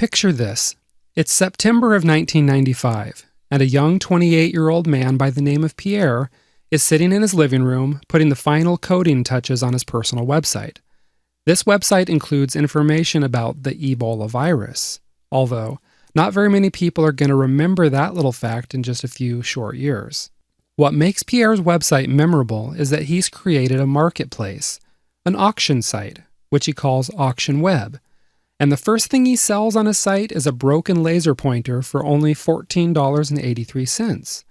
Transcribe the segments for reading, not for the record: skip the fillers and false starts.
Picture this. It's September of 1995, and a young 28-year-old man by the name of Pierre is sitting in his living room putting the final coding touches on his personal website. This website includes information about the Ebola virus, although not very many people are going to remember that little fact in just a few short years. What makes Pierre's website memorable is that he's created a marketplace, an auction site, which he calls Auction Web. And the first thing he sells on his site is a broken laser pointer for only $14.83.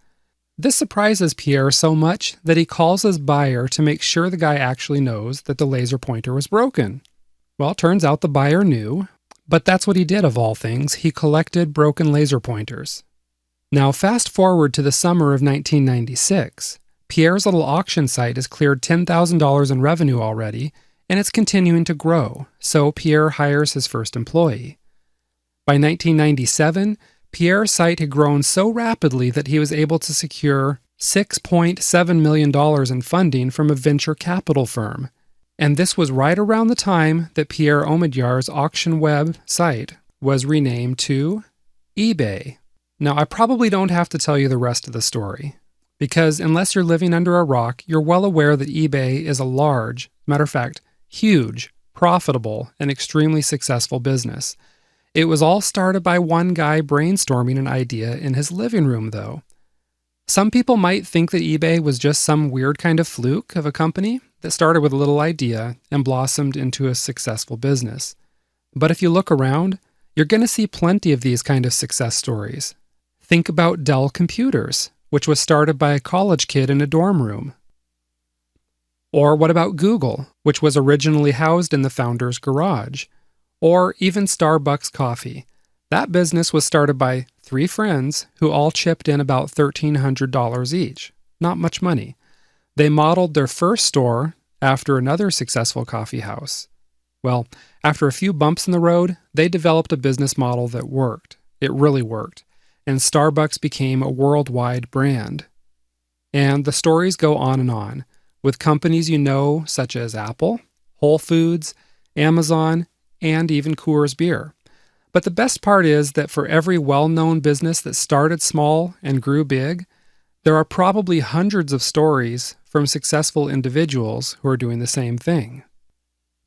This surprises Pierre so much that he calls his buyer to make sure the guy actually knows that the laser pointer was broken. Well, it turns out the buyer knew, but that's what he did of all things. He collected broken laser pointers. Now fast forward to the summer of 1996. Pierre's little auction site has cleared $10,000 in revenue already, and it's continuing to grow, so Pierre hires his first employee. By 1997, Pierre's site had grown so rapidly that he was able to secure $6.7 million in funding from a venture capital firm. And this was right around the time that Pierre Omidyar's Auction Web site was renamed to eBay. Now, I probably don't have to tell you the rest of the story, because unless you're living under a rock, you're well aware that eBay is a large, matter of fact, huge, profitable, and extremely successful business. It was all started by one guy brainstorming an idea in his living room, though. Some people might think that eBay was just some weird kind of fluke of a company that started with a little idea and blossomed into a successful business. But if you look around, you're going to see plenty of these kind of success stories. Think about Dell Computers, which was started by a college kid in a dorm room. Or what about Google, which was originally housed in the founder's garage? Or even Starbucks Coffee. That business was started by 3 friends who all chipped in about $1,300 each. Not much money. They modeled their first store after another successful coffee house. Well, after a few bumps in the road, they developed a business model that worked. It really worked. And Starbucks became a worldwide brand. And the stories go on, with companies you know such as Apple, Whole Foods, Amazon, and even Coors Beer. But the best part is that for every well-known business that started small and grew big, there are probably hundreds of stories from successful individuals who are doing the same thing.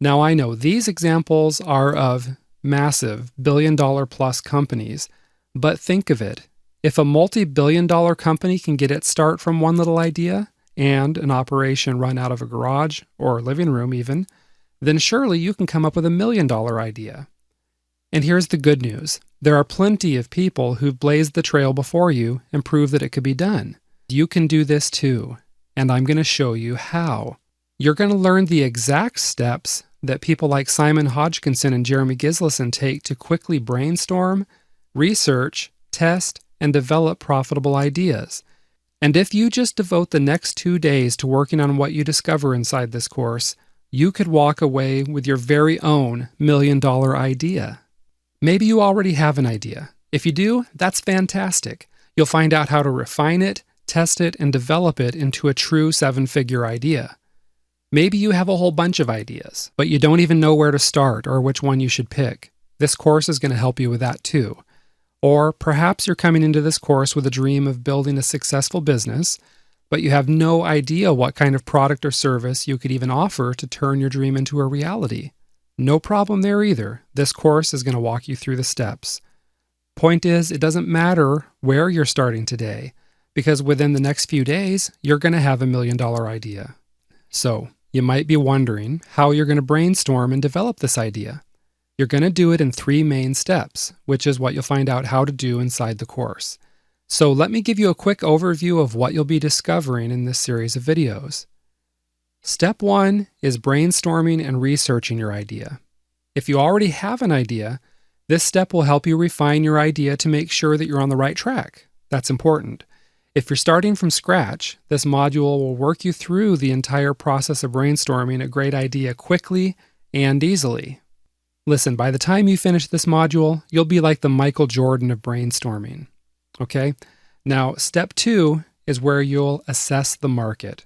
Now I know these examples are of massive billion-dollar-plus companies, but think of it. If a multi-billion-dollar company can get its start from one little idea, and an operation run out of a garage or living room even, then surely you can come up with $1 million idea. And here's the good news. There are plenty of people who've blazed the trail before you and proved that it could be done. You can do this too, and I'm going to show you how. You're going to learn the exact steps that people like Simon Hodgkinson and Jeremy Gislason take to quickly brainstorm, research, test, and develop profitable ideas. And if you just devote the next 2 days to working on what you discover inside this course, you could walk away with your very own $1 million idea. Maybe you already have an idea. If you do, that's fantastic. You'll find out how to refine it, test it, and develop it into a true 7-figure idea. Maybe you have a whole bunch of ideas, but you don't even know where to start or which one you should pick. This course is going to help you with that too. Or perhaps you're coming into this course with a dream of building a successful business, but you have no idea what kind of product or service you could even offer to turn your dream into a reality. No problem there either. This course is going to walk you through the steps. Point is, it doesn't matter where you're starting today, because within the next few days, you're going to have $1 million idea. So, you might be wondering how you're going to brainstorm and develop this idea. You're going to do it in 3 main steps, which is what you'll find out how to do inside the course. So let me give you a quick overview of what you'll be discovering in this series of videos. Step 1 is brainstorming and researching your idea. If you already have an idea, this step will help you refine your idea to make sure that you're on the right track. That's important. If you're starting from scratch, this module will work you through the entire process of brainstorming a great idea quickly and easily. Listen, by the time you finish this module, you'll be like the Michael Jordan of brainstorming. Okay? Now, step 2 is where you'll assess the market.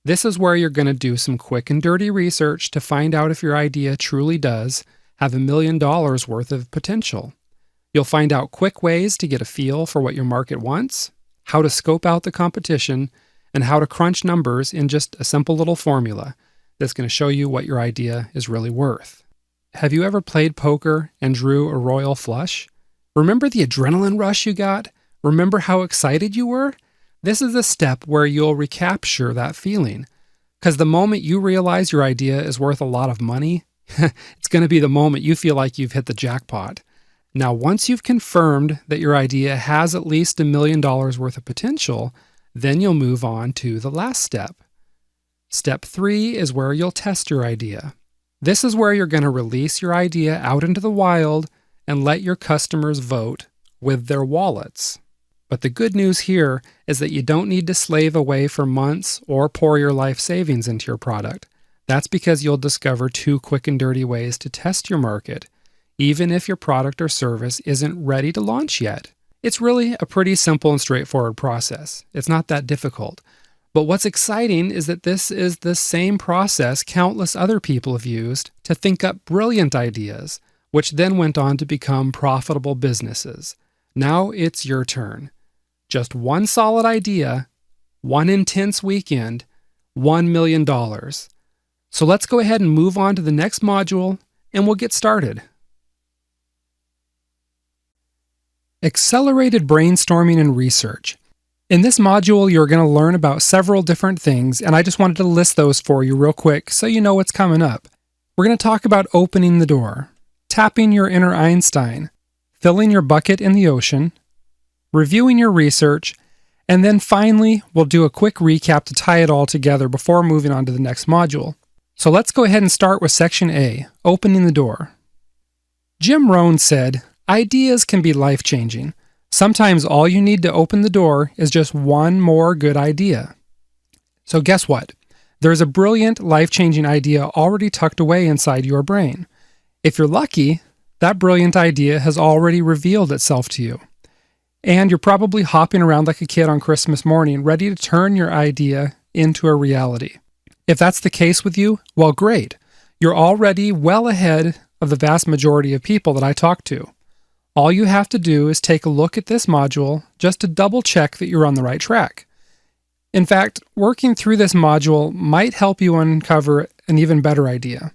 This is where you're going to do some quick and dirty research to find out if your idea truly does have $1 million worth of potential. You'll find out quick ways to get a feel for what your market wants, how to scope out the competition, and how to crunch numbers in just a simple little formula that's going to show you what your idea is really worth. Have you ever played poker and drew a royal flush? Remember the adrenaline rush you got? Remember how excited you were? This is the step where you'll recapture that feeling. Because the moment you realize your idea is worth a lot of money, it's going to be the moment you feel like you've hit the jackpot. Now, once you've confirmed that your idea has at least $1 million worth of potential, then you'll move on to the last step. Step 3 is where you'll test your idea. This is where you're going to release your idea out into the wild and let your customers vote with their wallets. But the good news here is that you don't need to slave away for months or pour your life savings into your product. That's because you'll discover 2 quick and dirty ways to test your market, even if your product or service isn't ready to launch yet. It's really a pretty simple and straightforward process. It's not that difficult. But what's exciting is that this is the same process countless other people have used to think up brilliant ideas, which then went on to become profitable businesses. Now it's your turn. Just one solid idea, one intense weekend, $1 million. So let's go ahead and move on to the next module, and we'll get started. Accelerated brainstorming and research. In this module, you're going to learn about several different things, and I just wanted to list those for you real quick so you know what's coming up. We're going to talk about opening the door, tapping your inner Einstein, filling your bucket in the ocean, reviewing your research, and then finally, we'll do a quick recap to tie it all together before moving on to the next module. So let's go ahead and start with Section A, opening the door. Jim Rohn said, "Ideas can be life-changing. Sometimes all you need to open the door is just one more good idea." So guess what? There's a brilliant, life-changing idea already tucked away inside your brain. If you're lucky, that brilliant idea has already revealed itself to you. And you're probably hopping around like a kid on Christmas morning, ready to turn your idea into a reality. If that's the case with you, well, great. You're already well ahead of the vast majority of people that I talk to. All you have to do is take a look at this module just to double check that you're on the right track. In fact, working through this module might help you uncover an even better idea.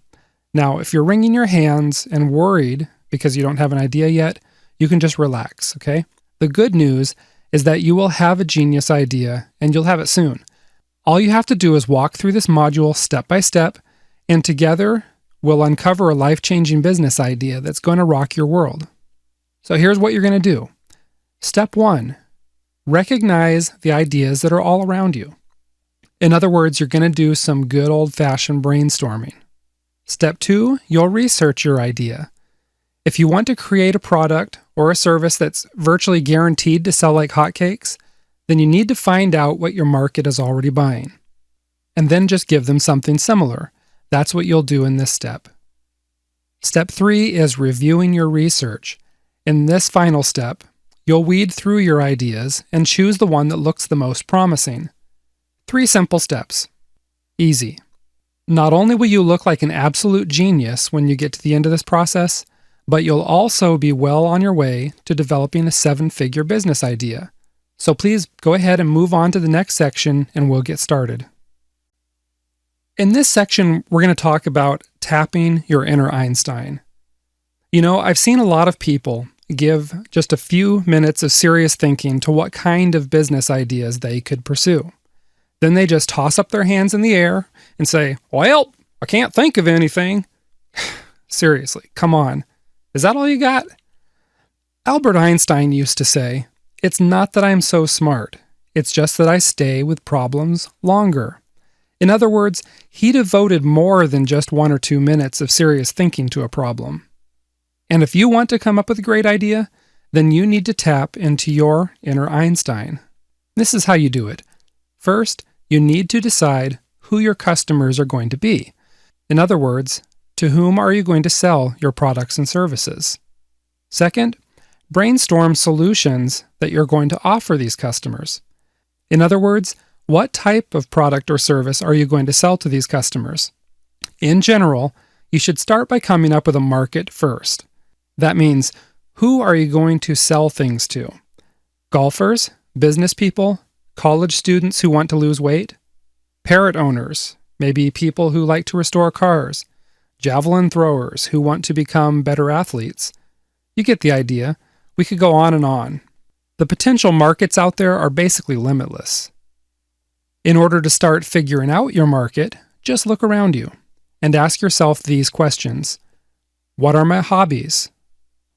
Now, if you're wringing your hands and worried because you don't have an idea yet, you can just relax, okay? The good news is that you will have a genius idea, and you'll have it soon. All you have to do is walk through this module step by step, and together we'll uncover a life-changing business idea that's going to rock your world. So here's what you're going to do. Step 1, recognize the ideas that are all around you. In other words, you're going to do some good old-fashioned brainstorming. Step 2, you'll research your idea. If you want to create a product or a service that's virtually guaranteed to sell like hotcakes, then you need to find out what your market is already buying. And then just give them something similar. That's what you'll do in this step. Step 3 is reviewing your research. In this final step, you'll weed through your ideas and choose the one that looks the most promising. 3 simple steps. Easy. Not only will you look like an absolute genius when you get to the end of this process, but you'll also be well on your way to developing a 7-figure business idea. So please go ahead and move on to the next section and we'll get started. In this section, we're going to talk about tapping your inner Einstein. You know, I've seen a lot of people give just a few minutes of serious thinking to what kind of business ideas they could pursue. Then they just toss up their hands in the air and say, "Well, I can't think of anything." Seriously, come on. Is that all you got? Albert Einstein used to say, "It's not that I'm so smart. It's just that I stay with problems longer." In other words, he devoted more than just 1 or 2 minutes of serious thinking to a problem. And if you want to come up with a great idea, then you need to tap into your inner Einstein. This is how you do it. First, you need to decide who your customers are going to be. In other words, to whom are you going to sell your products and services? Second, brainstorm solutions that you're going to offer these customers. In other words, what type of product or service are you going to sell to these customers? In general, you should start by coming up with a market first. That means, Who are you going to sell things to? Golfers? Business people? College students who want to lose weight? Parrot owners? Maybe people who like to restore cars? Javelin throwers who want to become better athletes? You get the idea. We could go on and on. The potential markets out there are basically limitless. In order to start figuring out your market, just look around you and ask yourself these questions. What are my hobbies?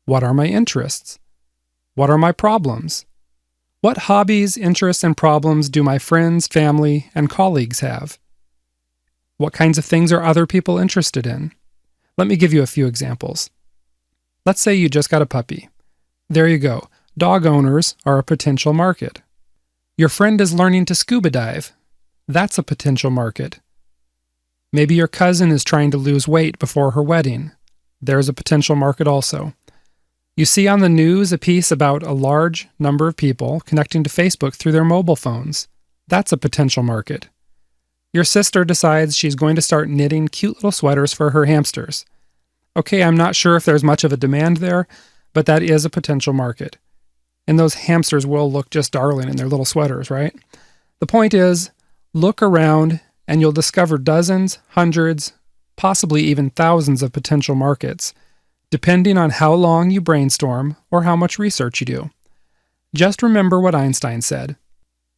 What are my interests? What are my problems? What hobbies, interests, and problems do my friends, family, and colleagues have? What kinds of things are other people interested in? Let me give you a few examples. Let's say you just got a puppy. There you go. Dog owners are a potential market. Your friend is learning to scuba dive. That's a potential market. Maybe your cousin is trying to lose weight before her wedding. There's a potential market also. You see on the news a piece about a large number of people connecting to Facebook through their mobile phones. That's a potential market. Your sister decides she's going to start knitting cute little sweaters for her hamsters. Okay, I'm not sure if there's much of a demand there, but that is a potential market. And those hamsters will look just darling in their little sweaters, right? The point is, look around and you'll discover dozens, hundreds, possibly even thousands of potential markets, depending on how long you brainstorm or how much research you do. Just remember what Einstein said.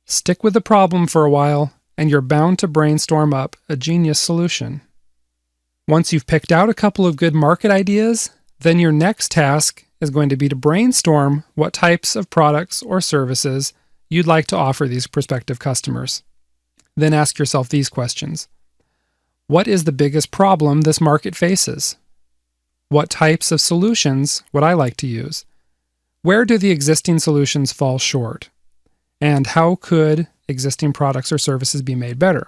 Stick with the problem for a while, and you're bound to brainstorm up a genius solution. Once you've picked out a couple of good market ideas, then your next task is going to be to brainstorm what types of products or services you'd like to offer these prospective customers. Then ask yourself these questions. What is the biggest problem this market faces? What types of solutions would I like to use? Where do the existing solutions fall short? And how could existing products or services be made better?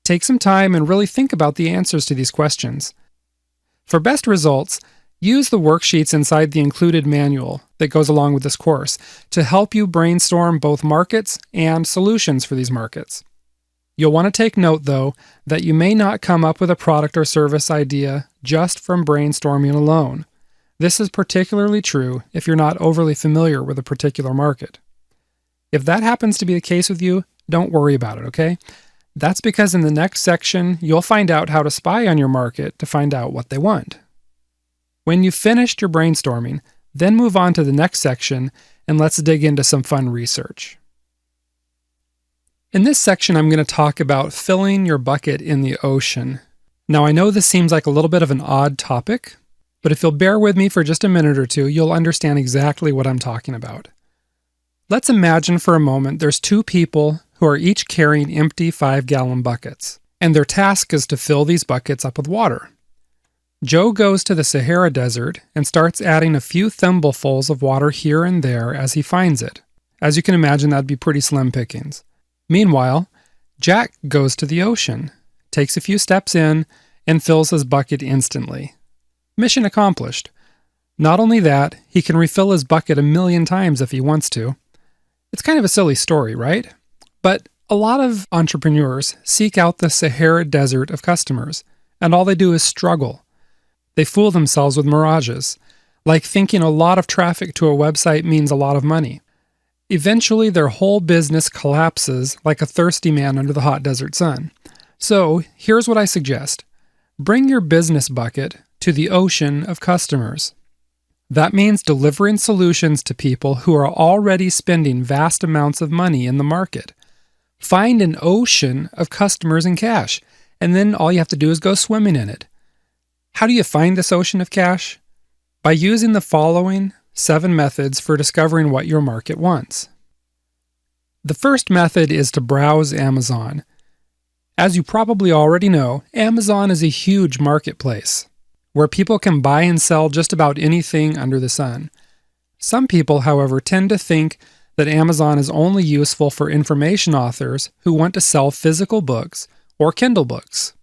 Take some time and really think about the answers to these questions. For best results, use the worksheets inside the included manual that goes along with this course to help you brainstorm both markets and solutions for these markets. You'll want to take note, though, that you may not come up with a product or service idea just from brainstorming alone. This is particularly true if you're not overly familiar with a particular market. If that happens to be the case with you, don't worry about it, okay? That's because in the next section, you'll find out how to spy on your market to find out what they want. When you've finished your brainstorming, then move on to the next section and let's dig into some fun research. In this section, I'm going to talk about filling your bucket in the ocean. Now, I know this seems like a little bit of an odd topic, but if you'll bear with me for just a minute or two, you'll understand exactly what I'm talking about. Let's imagine for a moment there's two people who are each carrying empty 5-gallon buckets, and their task is to fill these buckets up with water. Joe goes to the Sahara Desert and starts adding a few thimblefuls of water here and there as he finds it. As you can imagine, that'd be pretty slim pickings. Meanwhile, Jack goes to the ocean, takes a few steps in, and fills his bucket instantly. Mission accomplished. Not only that, he can refill his bucket 1,000,000 times if he wants to. It's kind of a silly story, right? But a lot of entrepreneurs seek out the Sahara Desert of customers, and all they do is struggle. They fool themselves with mirages, like thinking a lot of traffic to a website means a lot of money. Eventually, their whole business collapses like a thirsty man under the hot desert sun. So, here's what I suggest. Bring your business bucket to the ocean of customers. That means delivering solutions to people who are already spending vast amounts of money in the market. Find an ocean of customers and cash, and then all you have to do is go swimming in it. How do you find this ocean of cash? By using the following 7 methods for discovering what your market wants. The first method is to browse Amazon. As you probably already know, Amazon is a huge marketplace where people can buy and sell just about anything under the sun. Some people, however, tend to think that Amazon is only useful for information authors who want to sell physical books or Kindle books.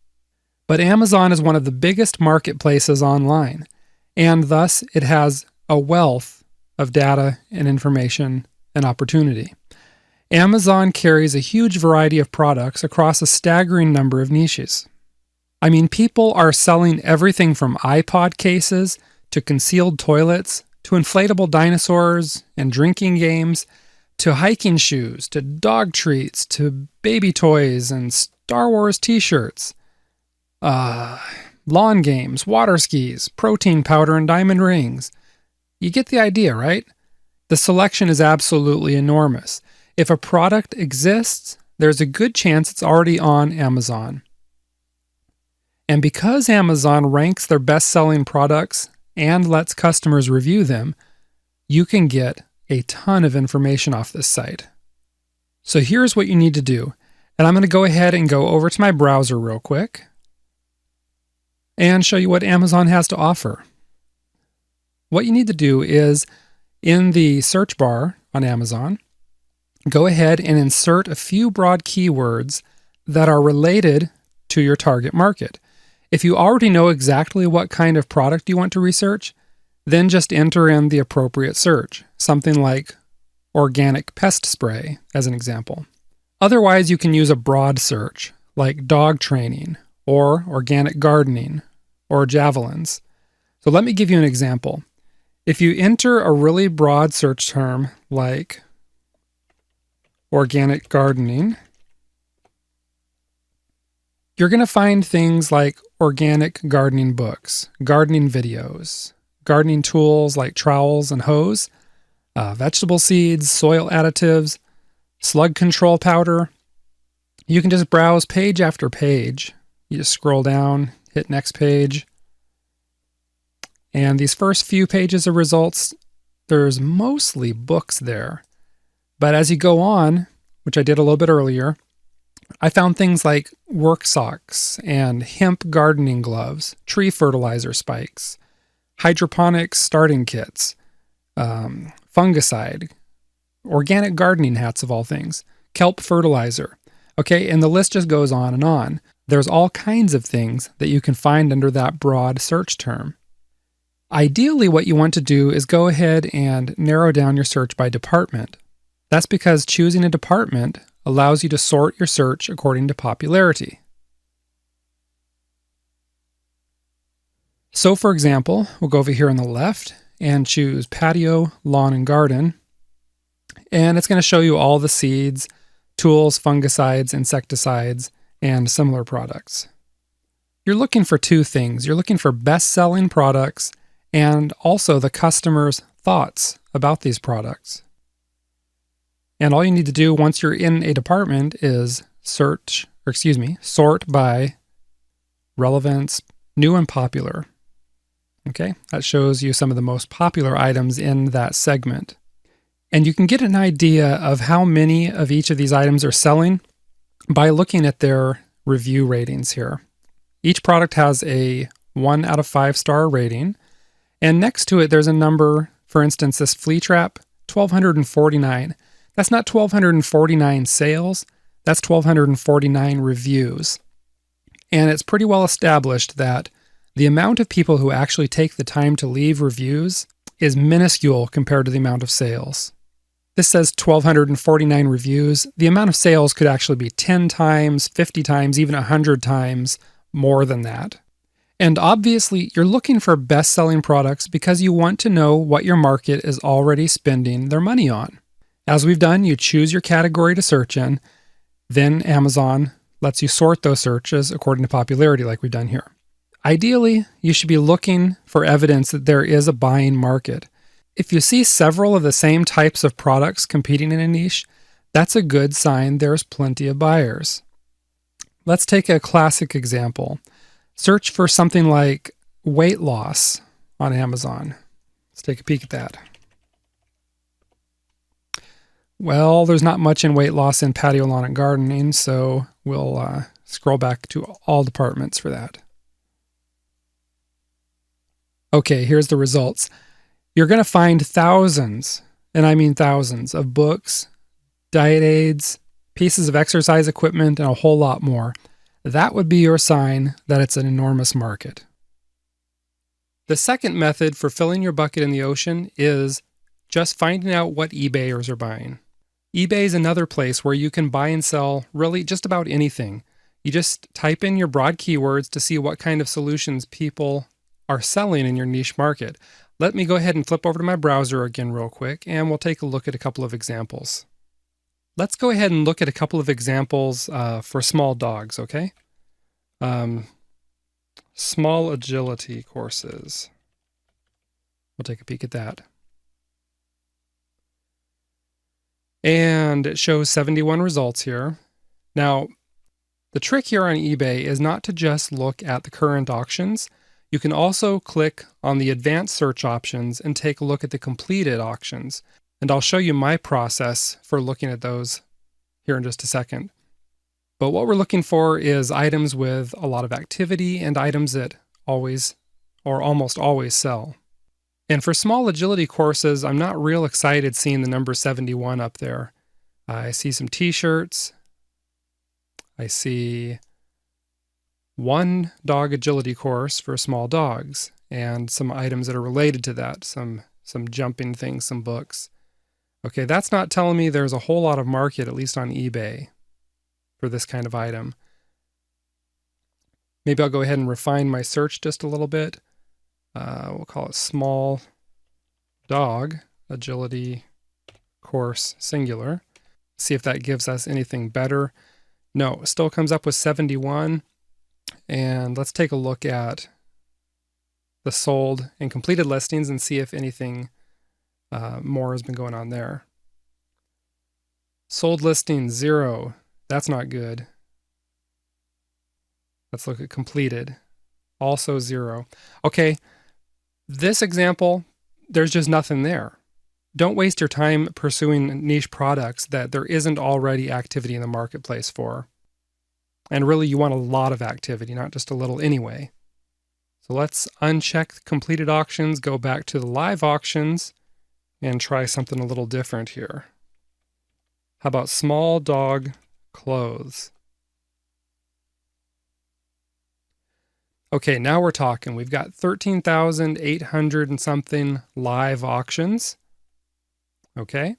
But Amazon is one of the biggest marketplaces online, and thus it has a wealth of data and information and opportunity. Amazon carries a huge variety of products across a staggering number of niches. I mean, people are selling everything from iPod cases to concealed toilets to inflatable dinosaurs and drinking games, to hiking shoes, to dog treats, to baby toys and Star Wars t-shirts, lawn games, water skis, protein powder, and diamond rings. You get the idea, right? The selection is absolutely enormous. If a product exists, there's a good chance it's already on Amazon. And because Amazon ranks their best-selling products and lets customers review them, you can get a ton of information off this site. So here's what you need to do. And I'm going to go ahead and go over to my browser real quick and show you what Amazon has to offer. What you need to do is, in the search bar on Amazon, go ahead and insert a few broad keywords that are related to your target market. If you already know exactly what kind of product you want to research, then just enter in the appropriate search, something like organic pest spray as an example. Otherwise, you can use a broad search like dog training or organic gardening or javelins. So let me give you an example. If you enter a really broad search term like organic gardening, you're going to find things like organic gardening books, gardening videos, gardening tools like trowels and hoes, vegetable seeds, soil additives, slug control powder. You can just browse page after page. You just scroll down, hit next page. And these first few pages of results, there's mostly books there. But as you go on, which I did a little bit earlier, I found things like work socks and hemp gardening gloves, tree fertilizer spikes, hydroponics starting kits, fungicide, organic gardening hats of all things, kelp fertilizer. Okay, and the list just goes on and on. There's all kinds of things that you can find under that broad search term. Ideally, what you want to do is go ahead and narrow down your search by department. That's because choosing a department allows you to sort your search according to popularity. So for example, we'll go over here on the left and choose patio, lawn, and garden. And it's going to show you all the seeds, tools, fungicides, insecticides, and similar products. You're looking for two things. You're looking for best-selling products and also the customer's thoughts about these products. And all you need to do once you're in a department is sort by relevance, new and popular. Okay, that shows you some of the most popular items in that segment. And you can get an idea of how many of each of these items are selling by looking at their review ratings here. Each product has a 1 out of 5 star rating, and next to it there's a number. For instance, this flea trap, 1,249. That's not 1,249 sales, that's 1,249 reviews. And it's pretty well established that the amount of people who actually take the time to leave reviews is minuscule compared to the amount of sales. This says 1,249 reviews. The amount of sales could actually be 10 times, 50 times, even 100 times more than that. And obviously, you're looking for best-selling products because you want to know what your market is already spending their money on. As we've done, you choose your category to search in, then Amazon lets you sort those searches according to popularity like we've done here. Ideally, you should be looking for evidence that there is a buying market. If you see several of the same types of products competing in a niche, that's a good sign there's plenty of buyers. Let's take a classic example. Search for something like weight loss on Amazon. Let's take a peek at that. Well, there's not much in weight loss in patio, lawn, and gardening, so we'll scroll back to all departments for that. Okay, here's the results. You're going to find thousands, and I mean thousands, of books, diet aids, pieces of exercise equipment, and a whole lot more. That would be your sign that it's an enormous market. The second method for filling your bucket in the ocean is just finding out what eBayers are buying. eBay is another place where you can buy and sell really just about anything. You just type in your broad keywords to see what kind of solutions people are selling in your niche market. Let me go ahead and flip over to my browser again real quick, and we'll take a look at a couple of examples. Let's go ahead and look at a couple of examples for small dogs, okay? Small agility courses. We'll take a peek at that. And it shows 71 results here. Now, the trick here on eBay is not to just look at the current auctions. You can also click on the advanced search options and take a look at the completed auctions. And I'll show you my process for looking at those here in just a second. But what we're looking for is items with a lot of activity and items that always or almost always sell. And for small agility courses, I'm not real excited seeing the number 71 up there. I see some t-shirts. I see one dog agility course for small dogs and some items that are related to that, some jumping things, some books. Okay, that's not telling me there's a whole lot of market, at least on eBay, for this kind of item. Maybe I'll go ahead and refine my search just a little bit. We'll call it small dog agility course singular. See if that gives us anything better. No, it still comes up with 71. And let's take a look at the sold and completed listings and see if anything more has been going on there. Sold listings 0. That's not good. Let's look at completed. Also 0. Okay, this example, there's just nothing there. Don't waste your time pursuing niche products that there isn't already activity in the marketplace for. And really, you want a lot of activity, not just a little anyway. So let's uncheck completed auctions, go back to the live auctions, and try something a little different here. How about small dog clothes? Okay, now we're talking. We've got 13,800 and something live auctions. Okay.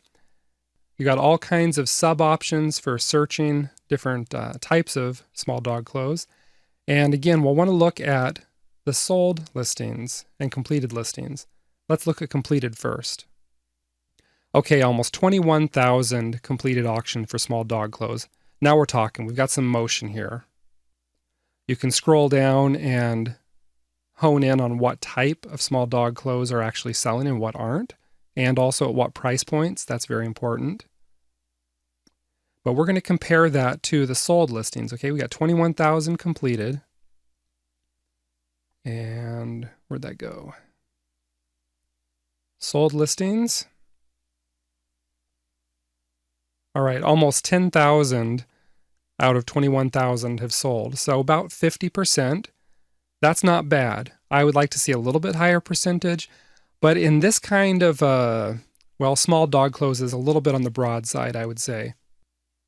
You got all kinds of sub options for searching different types of small dog clothes. And again, we'll want to look at the sold listings and completed listings. Let's look at completed first. Okay, almost 21,000 completed auction for small dog clothes. Now we're talking. We've got some motion here. You can scroll down and hone in on what type of small dog clothes are actually selling and what aren't, and also at what price points. That's very important. But we're going to compare that to the sold listings. Okay, we got 21,000 completed. And where'd that go? Sold listings. All right, almost 10,000 out of 21,000 have sold. So about 50%. That's not bad. I would like to see a little bit higher percentage. But in this kind of, small dog clothes is a little bit on the broad side, I would say.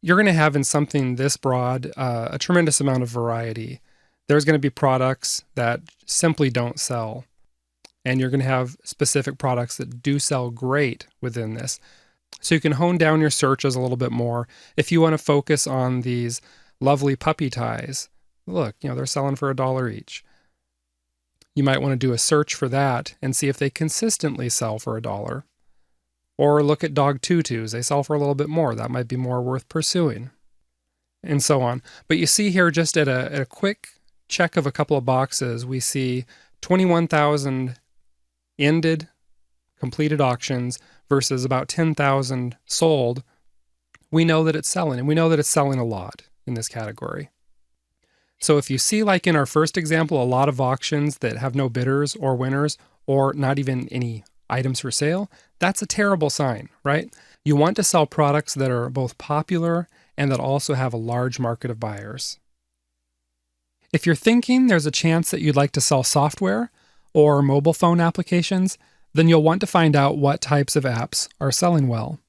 You're going to have in something this broad a tremendous amount of variety. There's going to be products that simply don't sell. And you're going to have specific products that do sell great within this. So you can hone down your searches a little bit more. If you want to focus on these lovely puppy ties, look, they're selling for $1 each. You might want to do a search for that and see if they consistently sell for $1. Or look at dog tutus. They sell for a little bit more. That might be more worth pursuing. And so on. But you see here, just at a quick check of a couple of boxes, we see 21,000 ended, completed auctions versus about 10,000 sold. We know that it's selling, and we know that it's selling a lot in this category. So if you see, like in our first example, a lot of auctions that have no bidders or winners or not even any items for sale, that's a terrible sign, right? You want to sell products that are both popular and that also have a large market of buyers. If you're thinking there's a chance that you'd like to sell software or mobile phone applications, then you'll want to find out what types of apps are selling well.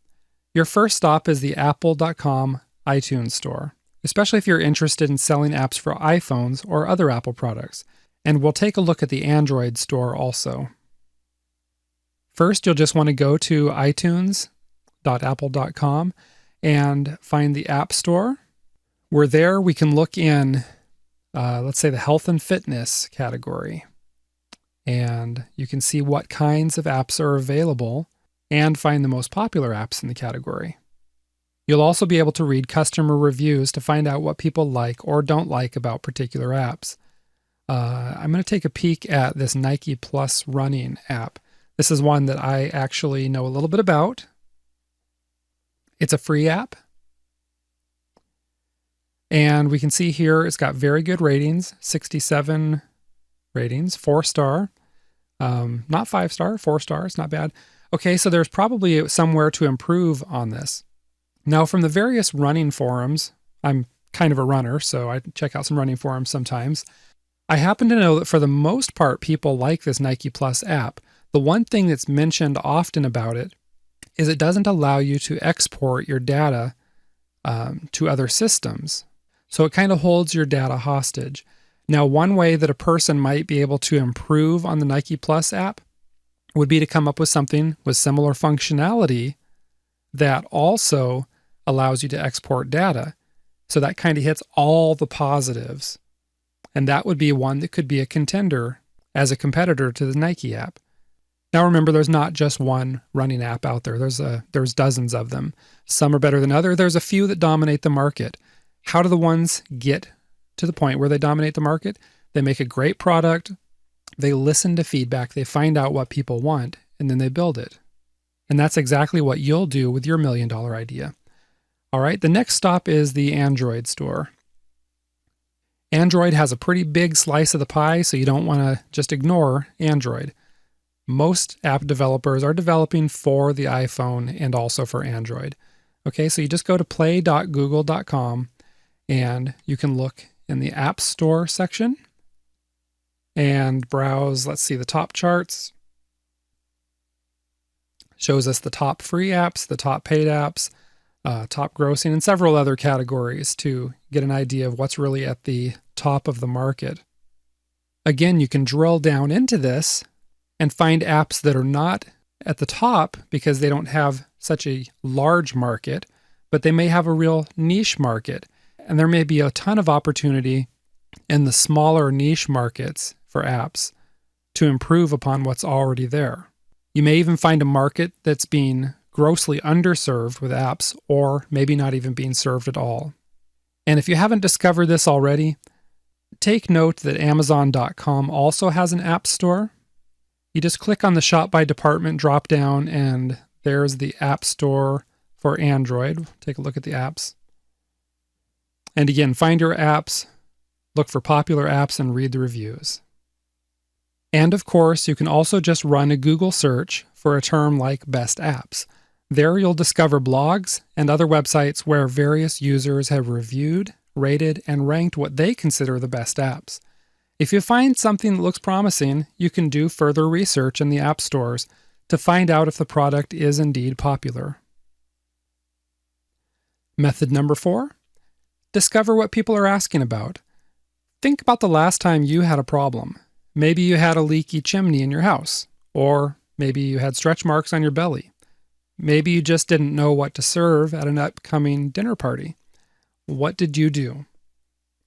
Your first stop is the apple.com iTunes store, especially if you're interested in selling apps for iPhones or other Apple products. And we'll take a look at the Android store also. First, you'll just want to go to itunes.apple.com and find the App Store. We're there. We can look in, let's say, the health and fitness category. and you can see what kinds of apps are available and find the most popular apps in the category. You'll also be able to read customer reviews to find out what people like or don't like about particular apps. I'm going to take a peek at this Nike Plus running app. This is one that I actually know a little bit about. It's a free app. And we can see here it's got very good ratings, 67 ratings, 4-star. Not 5-star, 4-star, it's not bad. Okay, so there's probably somewhere to improve on this. Now, from the various running forums, I'm kind of a runner, so I check out some running forums sometimes. I happen to know that for the most part, people like this Nike Plus app. The one thing that's mentioned often about it is it doesn't allow you to export your data to other systems. So it kind of holds your data hostage. Now, one way that a person might be able to improve on the Nike Plus app would be to come up with something with similar functionality that also allows you to export data. So that kind of hits all the positives. And that would be one that could be a contender as a competitor to the Nike app. Now remember, there's not just one running app out there. There's dozens of them. Some are better than others. There's a few that dominate the market. How do the ones get to the point where they dominate the market? They make a great product. They listen to feedback. They find out what people want, and then they build it. And that's exactly what you'll do with your $1 million idea. All right, the next stop is the Android store. Android has a pretty big slice of the pie, so you don't want to just ignore Android. Most app developers are developing for the iPhone and also for Android. Okay, so you just go to play.google.com and you can look in the App Store section and browse, let's see, the top charts. Shows us the top free apps, the top paid apps, top grossing, and several other categories to get an idea of what's really at the top of the market. Again, you can drill down into this and find apps that are not at the top because they don't have such a large market, but they may have a real niche market. And there may be a ton of opportunity in the smaller niche markets for apps to improve upon what's already there. You may even find a market that's being grossly underserved with apps, or maybe not even being served at all. And if you haven't discovered this already, take note that Amazon.com also has an app store. You just click on the Shop by Department drop down, and there's the App Store for Android. Take a look at the apps. And again, find your apps, look for popular apps, and read the reviews. And of course, you can also just run a Google search for a term like best apps. There you'll discover blogs and other websites where various users have reviewed, rated, and ranked what they consider the best apps. If you find something that looks promising, you can do further research in the app stores to find out if the product is indeed popular. Method number 4, discover what people are asking about. Think about the last time you had a problem. Maybe you had a leaky chimney in your house, or maybe you had stretch marks on your belly. Maybe you just didn't know what to serve at an upcoming dinner party. What did you do?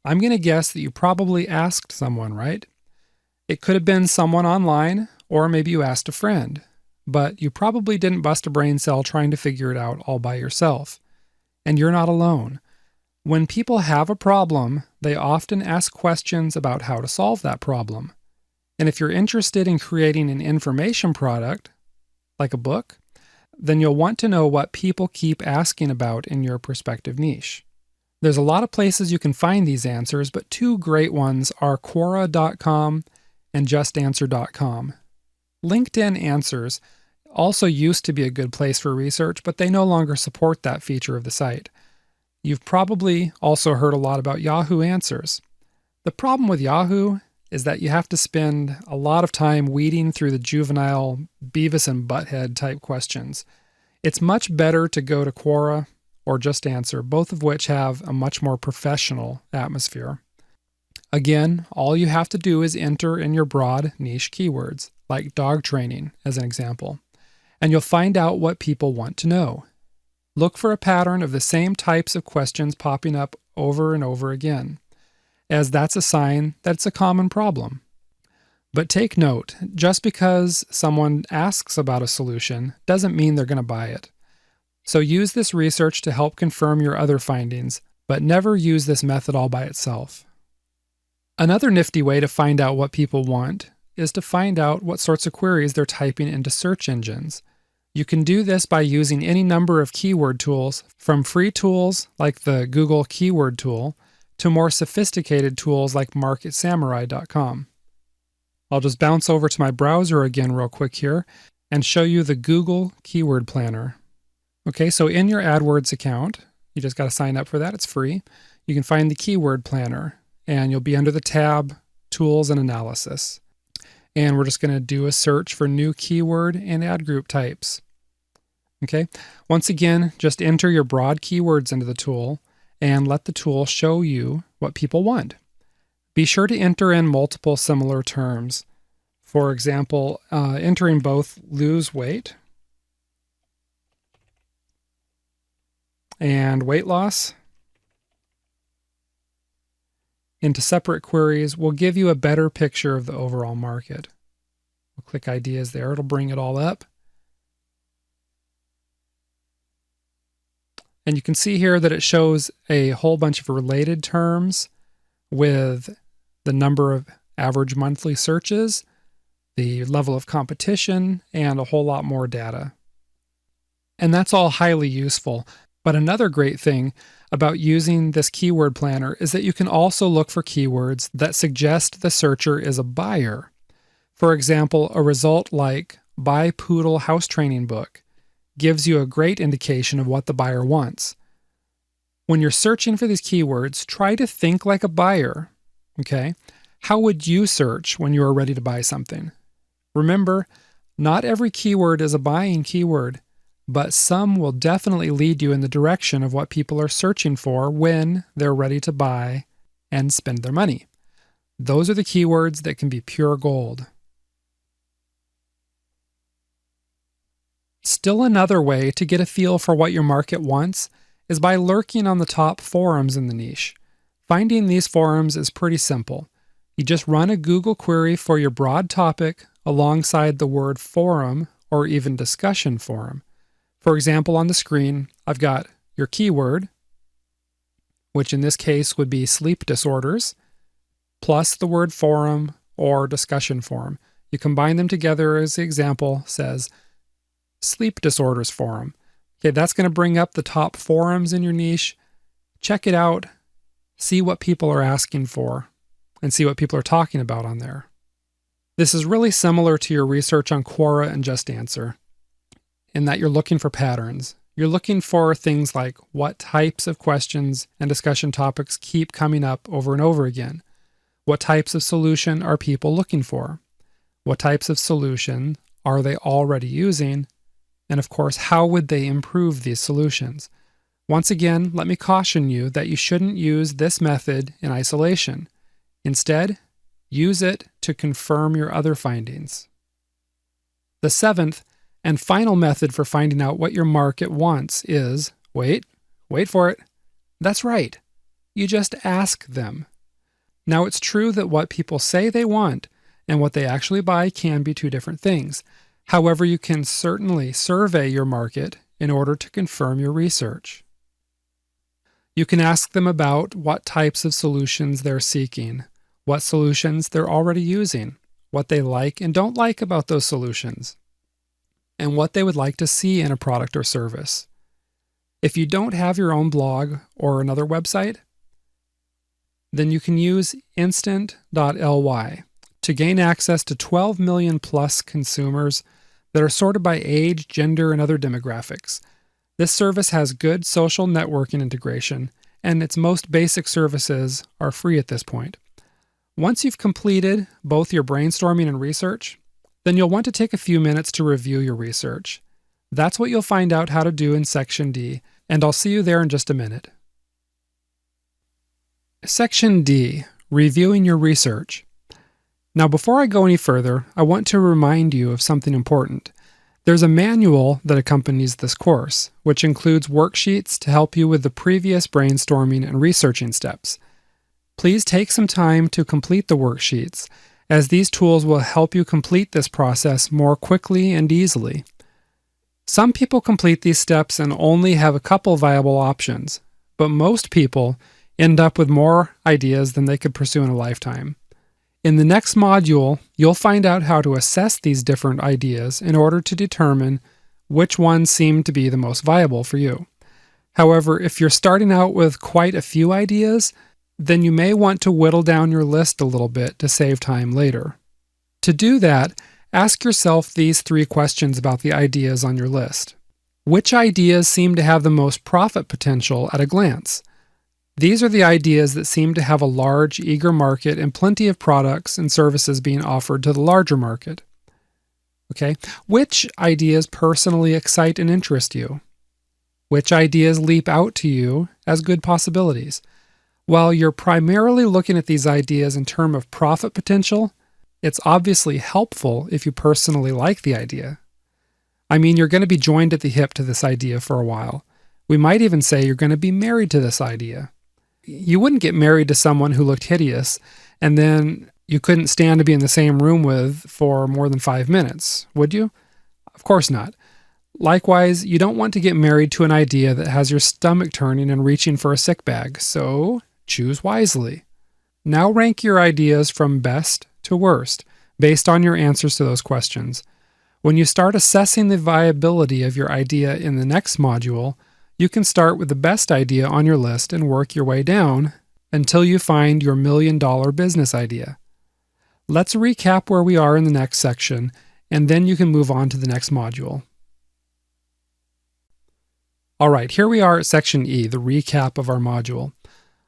I'm going to guess that you probably asked someone, right? It could have been someone online, or maybe you asked a friend, but you probably didn't bust a brain cell trying to figure it out all by yourself. And you're not alone. When people have a problem, they often ask questions about how to solve that problem. And if you're interested in creating an information product, like a book, then you'll want to know what people keep asking about in your prospective niche. There's a lot of places you can find these answers, but two great ones are Quora.com and JustAnswer.com. LinkedIn Answers also used to be a good place for research, but they no longer support that feature of the site. You've probably also heard a lot about Yahoo Answers. The problem with Yahoo is that you have to spend a lot of time weeding through the juvenile Beavis and Butthead type questions. It's much better to go to Quora or Just Answer, both of which have a much more professional atmosphere. Again, all you have to do is enter in your broad niche keywords, like dog training as an example, and you'll find out what people want to know. Look for a pattern of the same types of questions popping up over and over again, as that's a sign that it's a common problem. But take note, just because someone asks about a solution doesn't mean they're going to buy it. So use this research to help confirm your other findings, but never use this method all by itself. Another nifty way to find out what people want is to find out what sorts of queries they're typing into search engines. You can do this by using any number of keyword tools, from free tools like the Google Keyword Tool to more sophisticated tools like MarketSamurai.com. I'll just bounce over to my browser again real quick here and show you the Google Keyword Planner. Okay, so in your AdWords account, you just got to sign up for that. It's free. You can find the Keyword Planner, and you'll be under the tab Tools and Analysis. And we're just going to do a search for new keyword and ad group types. Okay, once again, just enter your broad keywords into the tool and let the tool show you what people want. Be sure to enter in multiple similar terms. For example, entering both lose weight and weight loss into separate queries will give you a better picture of the overall market. We'll click ideas there, it'll bring it all up. And you can see here that it shows a whole bunch of related terms with the number of average monthly searches, the level of competition, and a whole lot more data. And that's all highly useful. But another great thing about using this keyword planner is that you can also look for keywords that suggest the searcher is a buyer. For example, a result like buy poodle house training book gives you a great indication of what the buyer wants. When you're searching for these keywords, try to think like a buyer. Okay? How would you search when you are ready to buy something? Remember, not every keyword is a buying keyword, but some will definitely lead you in the direction of what people are searching for when they're ready to buy and spend their money. Those are the keywords that can be pure gold. Still another way to get a feel for what your market wants is by lurking on the top forums in the niche. Finding these forums is pretty simple. You just run a Google query for your broad topic alongside the word forum or even discussion forum. For example, on the screen, I've got your keyword, which in this case would be sleep disorders, plus the word forum or discussion forum. You combine them together as the example says, sleep disorders forum. Okay, that's going to bring up the top forums in your niche. Check it out, see what people are asking for, and see what people are talking about on there. This is really similar to your research on Quora and Just Answer, in that you're looking for patterns. You're looking for things like what types of questions and discussion topics keep coming up over and over again. What types of solution are people looking for? What types of solution are they already using? And of course, how would they improve these solutions? Once again, let me caution you that you shouldn't use this method in isolation. Instead, use it to confirm your other findings. The seventh and final method for finding out what your market wants is, wait for it. That's right. You just ask them. Now, it's true that what people say they want and what they actually buy can be two different things. However, you can certainly survey your market in order to confirm your research. You can ask them about what types of solutions they're seeking, what solutions they're already using, what they like and don't like about those solutions, and what they would like to see in a product or service. If you don't have your own blog or another website, then you can use instant.ly to gain access to 12 million plus consumers that are sorted by age, gender, and other demographics. This service has good social networking integration, and its most basic services are free at this point. Once you've completed both your brainstorming and research, then you'll want to take a few minutes to review your research. That's what you'll find out how to do in Section D, and I'll see you there in just a minute. Section D, reviewing your research. Now, before I go any further, I want to remind you of something important. There's a manual that accompanies this course, which includes worksheets to help you with the previous brainstorming and researching steps. Please take some time to complete the worksheets as these tools will help you complete this process more quickly and easily. Some people complete these steps and only have a couple viable options, but most people end up with more ideas than they could pursue in a lifetime. In the next module, you'll find out how to assess these different ideas in order to determine which ones seem to be the most viable for you. However, if you're starting out with quite a few ideas, then you may want to whittle down your list a little bit to save time later. To do that, ask yourself these 3 questions about the ideas on your list. Which ideas seem to have the most profit potential at a glance? These are the ideas that seem to have a large, eager market and plenty of products and services being offered to the larger market. Okay, which ideas personally excite and interest you? Which ideas leap out to you as good possibilities? While you're primarily looking at these ideas in terms of profit potential, it's obviously helpful if you personally like the idea. I mean, you're going to be joined at the hip to this idea for a while. We might even say you're going to be married to this idea. You wouldn't get married to someone who looked hideous and then you couldn't stand to be in the same room with for more than 5 minutes, would you? Of course not. Likewise, you don't want to get married to an idea that has your stomach turning and reaching for a sick bag, so choose wisely. Now rank your ideas from best to worst, based on your answers to those questions. When you start assessing the viability of your idea in the next module, you can start with the best idea on your list and work your way down until you find your $1,000,000 business idea. Let's recap where we are in the next section, and then you can move on to the next module. Alright, here we are at section E, the recap of our module.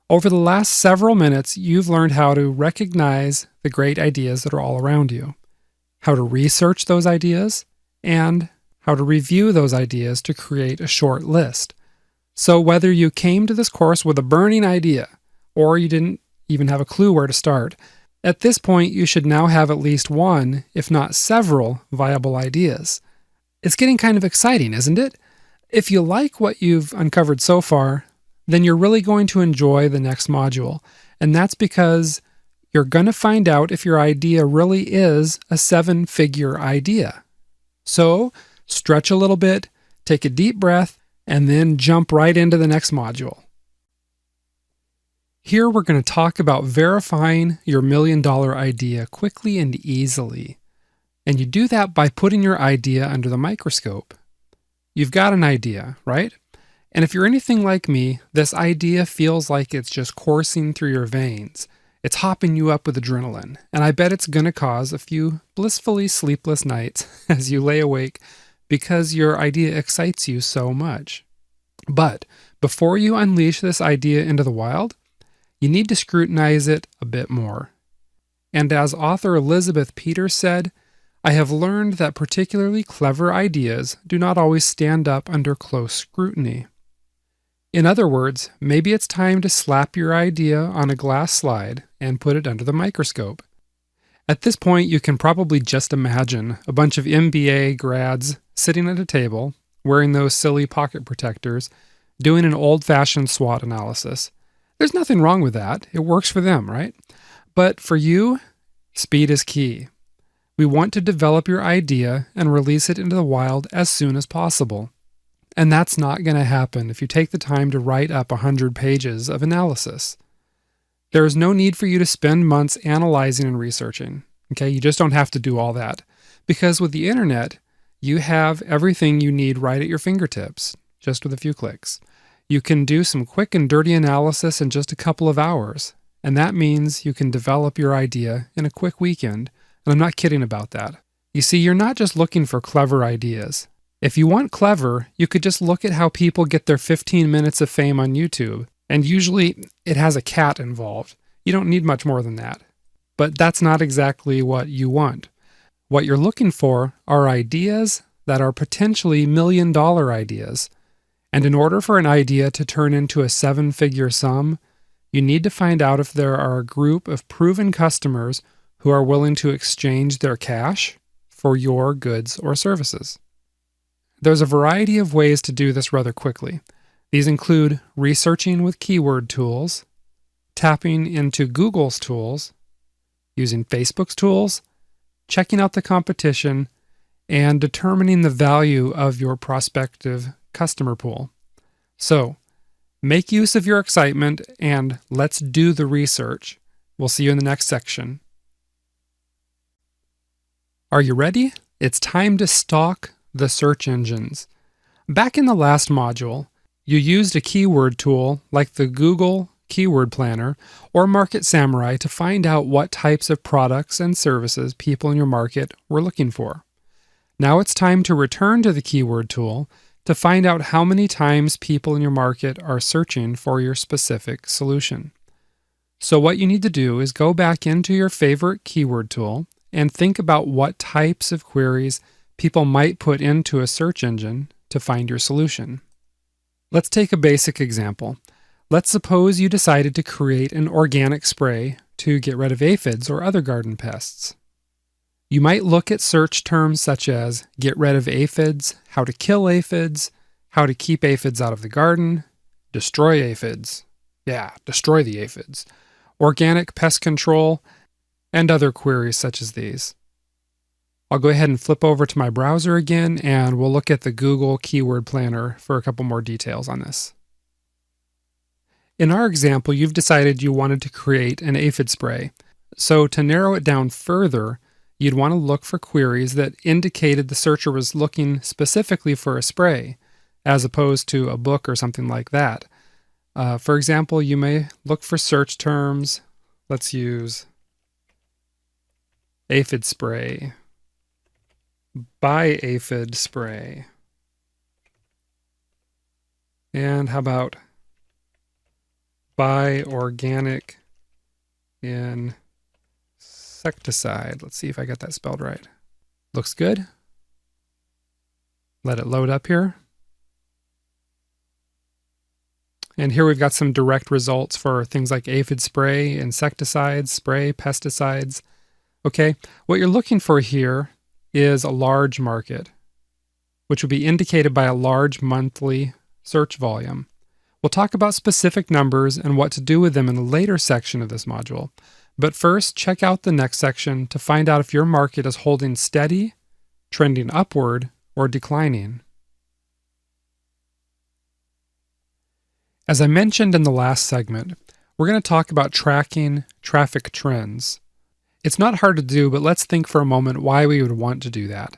Over the last several minutes, you've learned how to recognize the great ideas that are all around you, how to research those ideas, and how to review those ideas to create a short list. So whether you came to this course with a burning idea, or you didn't even have a clue where to start, at this point you should now have at least one, if not several, viable ideas. It's getting kind of exciting, isn't it? If you like what you've uncovered so far, then you're really going to enjoy the next module, and that's because you're going to find out if your idea really is a 7-figure idea. So, stretch a little bit, take a deep breath, and then jump right into the next module. Here we're going to talk about verifying your $1,000,000 idea quickly and easily. And you do that by putting your idea under the microscope. You've got an idea, right? And if you're anything like me, this idea feels like it's just coursing through your veins. It's hopping you up with adrenaline, and I bet it's going to cause a few blissfully sleepless nights as you lay awake because your idea excites you so much. But before you unleash this idea into the wild, you need to scrutinize it a bit more. And as author Elizabeth Peters said, I have learned that particularly clever ideas do not always stand up under close scrutiny. In other words, maybe it's time to slap your idea on a glass slide and put it under the microscope. At this point, you can probably just imagine a bunch of MBA grads sitting at a table, wearing those silly pocket protectors, doing an old-fashioned SWOT analysis. There's nothing wrong with that. It works for them, right? But for you, speed is key. We want to develop your idea and release it into the wild as soon as possible. And that's not going to happen if you take the time to write up 100 pages of analysis. There is no need for you to spend months analyzing and researching. Okay, you just don't have to do all that. Because with the internet, you have everything you need right at your fingertips, just with a few clicks. You can do some quick and dirty analysis in just a couple of hours, and that means you can develop your idea in a quick weekend, and I'm not kidding about that. You see, you're not just looking for clever ideas. If you want clever, you could just look at how people get their 15 minutes of fame on YouTube, and usually it has a cat involved. You don't need much more than that. But that's not exactly what you want. What you're looking for are ideas that are potentially $1,000,000 ideas. And in order for an idea to turn into a 7-figure sum, you need to find out if there are a group of proven customers who are willing to exchange their cash for your goods or services. There's a variety of ways to do this rather quickly. These include researching with keyword tools, tapping into Google's tools, using Facebook's tools, checking out the competition, and determining the value of your prospective customer pool. So, make use of your excitement and let's do the research. We'll see you in the next section. Are you ready? It's time to stalk the search engines. Back in the last module, you used a keyword tool like the Google Keyword Planner or Market Samurai to find out what types of products and services people in your market were looking for. Now it's time to return to the keyword tool to find out how many times people in your market are searching for your specific solution. So what you need to do is go back into your favorite keyword tool and think about what types of queries people might put into a search engine to find your solution. Let's take a basic example. Let's suppose you decided to create an organic spray to get rid of aphids or other garden pests. You might look at search terms such as get rid of aphids, how to kill aphids, how to keep aphids out of the garden, destroy aphids. Yeah, destroy the aphids. Organic pest control, and other queries such as these. I'll go ahead and flip over to my browser again, and we'll look at the Google Keyword Planner for a couple more details on this. In our example, you've decided you wanted to create an aphid spray. So to narrow it down further, you'd want to look for queries that indicated the searcher was looking specifically for a spray, as opposed to a book or something like that. For example, you may look for search terms. Let's use aphid spray, buy aphid spray, and how about buy organic insecticide. Let's see if I got that spelled right. Looks good. Let it load up here. And here we've got some direct results for things like aphid spray, insecticides, spray, pesticides. Okay, what you're looking for here is a large market, which will be indicated by a large monthly search volume. We'll talk about specific numbers and what to do with them in a later section of this module. But first, check out the next section to find out if your market is holding steady, trending upward, or declining. As I mentioned in the last segment, we're going to talk about tracking traffic trends. It's not hard to do, but let's think for a moment why we would want to do that.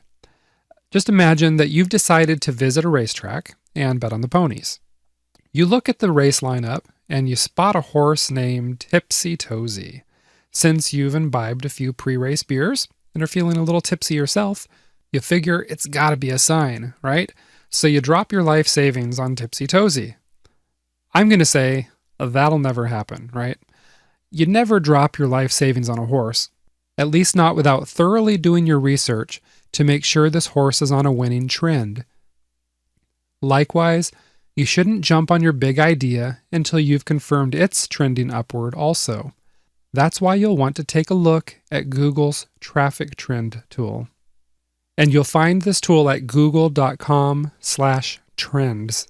Just imagine that you've decided to visit a racetrack and bet on the ponies. You look at the race lineup and you spot a horse named Tipsy Toesy. Since you've imbibed a few pre-race beers and are feeling a little tipsy yourself, you figure it's gotta be a sign, right? So you drop your life savings on Tipsy Toesy. I'm going to say that'll never happen, right? You'd never drop your life savings on a horse, at least not without thoroughly doing your research to make sure this horse is on a winning trend. Likewise, you shouldn't jump on your big idea until you've confirmed it's trending upward also. That's why you'll want to take a look at Google's traffic trend tool. And you'll find this tool at google.com/trends.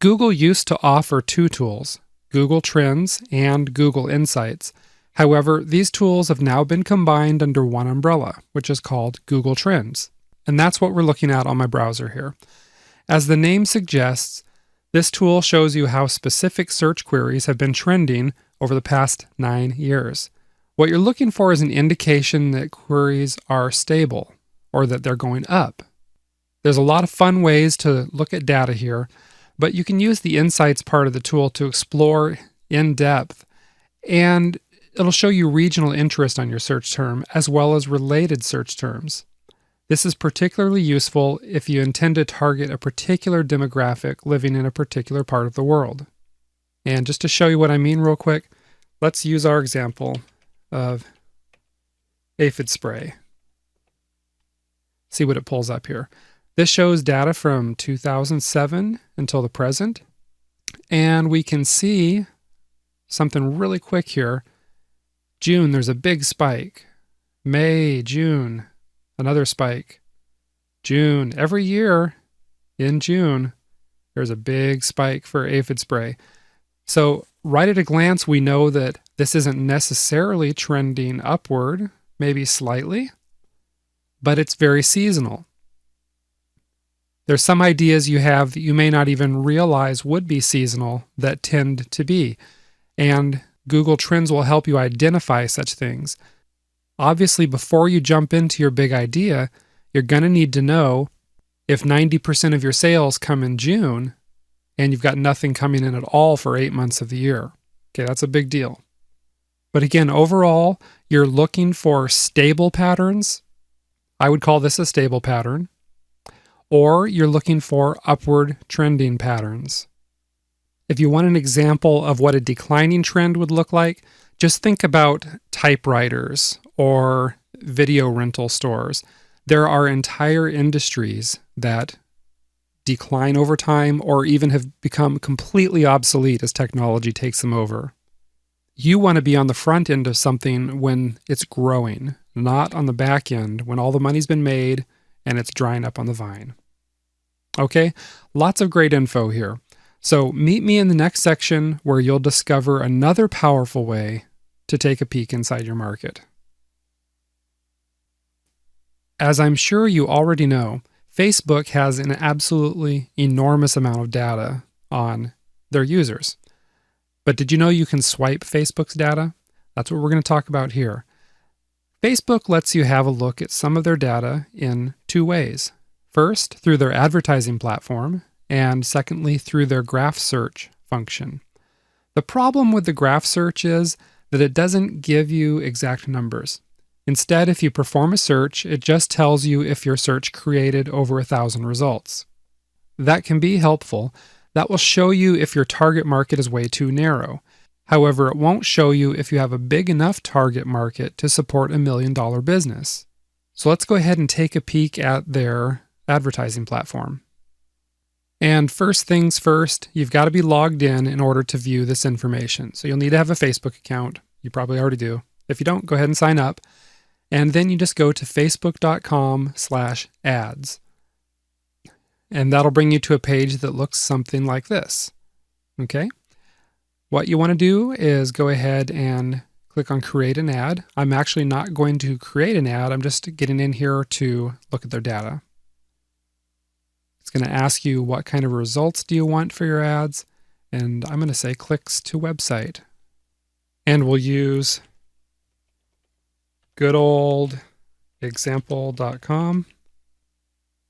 Google used to offer two tools, Google Trends and Google Insights. However, these tools have now been combined under one umbrella, which is called Google Trends. And that's what we're looking at on my browser here. As the name suggests, this tool shows you how specific search queries have been trending over the past 9 years. What you're looking for is an indication that queries are stable or that they're going up. There's a lot of fun ways to look at data here, but you can use the Insights part of the tool to explore in depth, and it'll show you regional interest on your search term as well as related search terms. This is particularly useful if you intend to target a particular demographic living in a particular part of the world. And just to show you what I mean real quick, let's use our example of aphid spray. See what it pulls up here. This shows data from 2007 until the present, and we can see something really quick here. June, there's a big spike. May, June, another spike. June, every year in June, there's a big spike for aphid spray. So right at a glance, we know that this isn't necessarily trending upward, maybe slightly, but it's very seasonal. There's some ideas you have that you may not even realize would be seasonal that tend to be, and Google Trends will help you identify such things. Obviously, before you jump into your big idea, you're going to need to know if 90% of your sales come in June and you've got nothing coming in at all for 8 months of the year. Okay, that's a big deal. But again, overall, you're looking for stable patterns. I would call this a stable pattern. Or you're looking for upward trending patterns. If you want an example of what a declining trend would look like, just think about typewriters or video rental stores. There are entire industries that decline over time or even have become completely obsolete as technology takes them over. You want to be on the front end of something when it's growing, not on the back end when all the money's been made and it's drying up on the vine. Okay, lots of great info here. So meet me in the next section where you'll discover another powerful way to take a peek inside your market. As I'm sure you already know, Facebook has an absolutely enormous amount of data on their users. But did you know you can swipe Facebook's data? That's what we're going to talk about here. Facebook lets you have a look at some of their data in two ways. First, through their advertising platform, and secondly, through their graph search function. The problem with the graph search is that it doesn't give you exact numbers. Instead, if you perform a search, it just tells you if your search created over 1,000 results. That can be helpful. That will show you if your target market is way too narrow. However, it won't show you if you have a big enough target market to support $1 million business. So let's go ahead and take a peek at their advertising platform. And first things first, you've got to be logged in order to view this information. So you'll need to have a Facebook account. You probably already do. If you don't, go ahead and sign up. And then you just go to facebook.com/ads. And that'll bring you to a page that looks something like this. Okay? What you want to do is go ahead and click on create an ad. I'm actually not going to create an ad. I'm just getting in here to look at their data. It's going to ask you what kind of results do you want for your ads. And I'm going to say clicks to website. And we'll use good old example.com.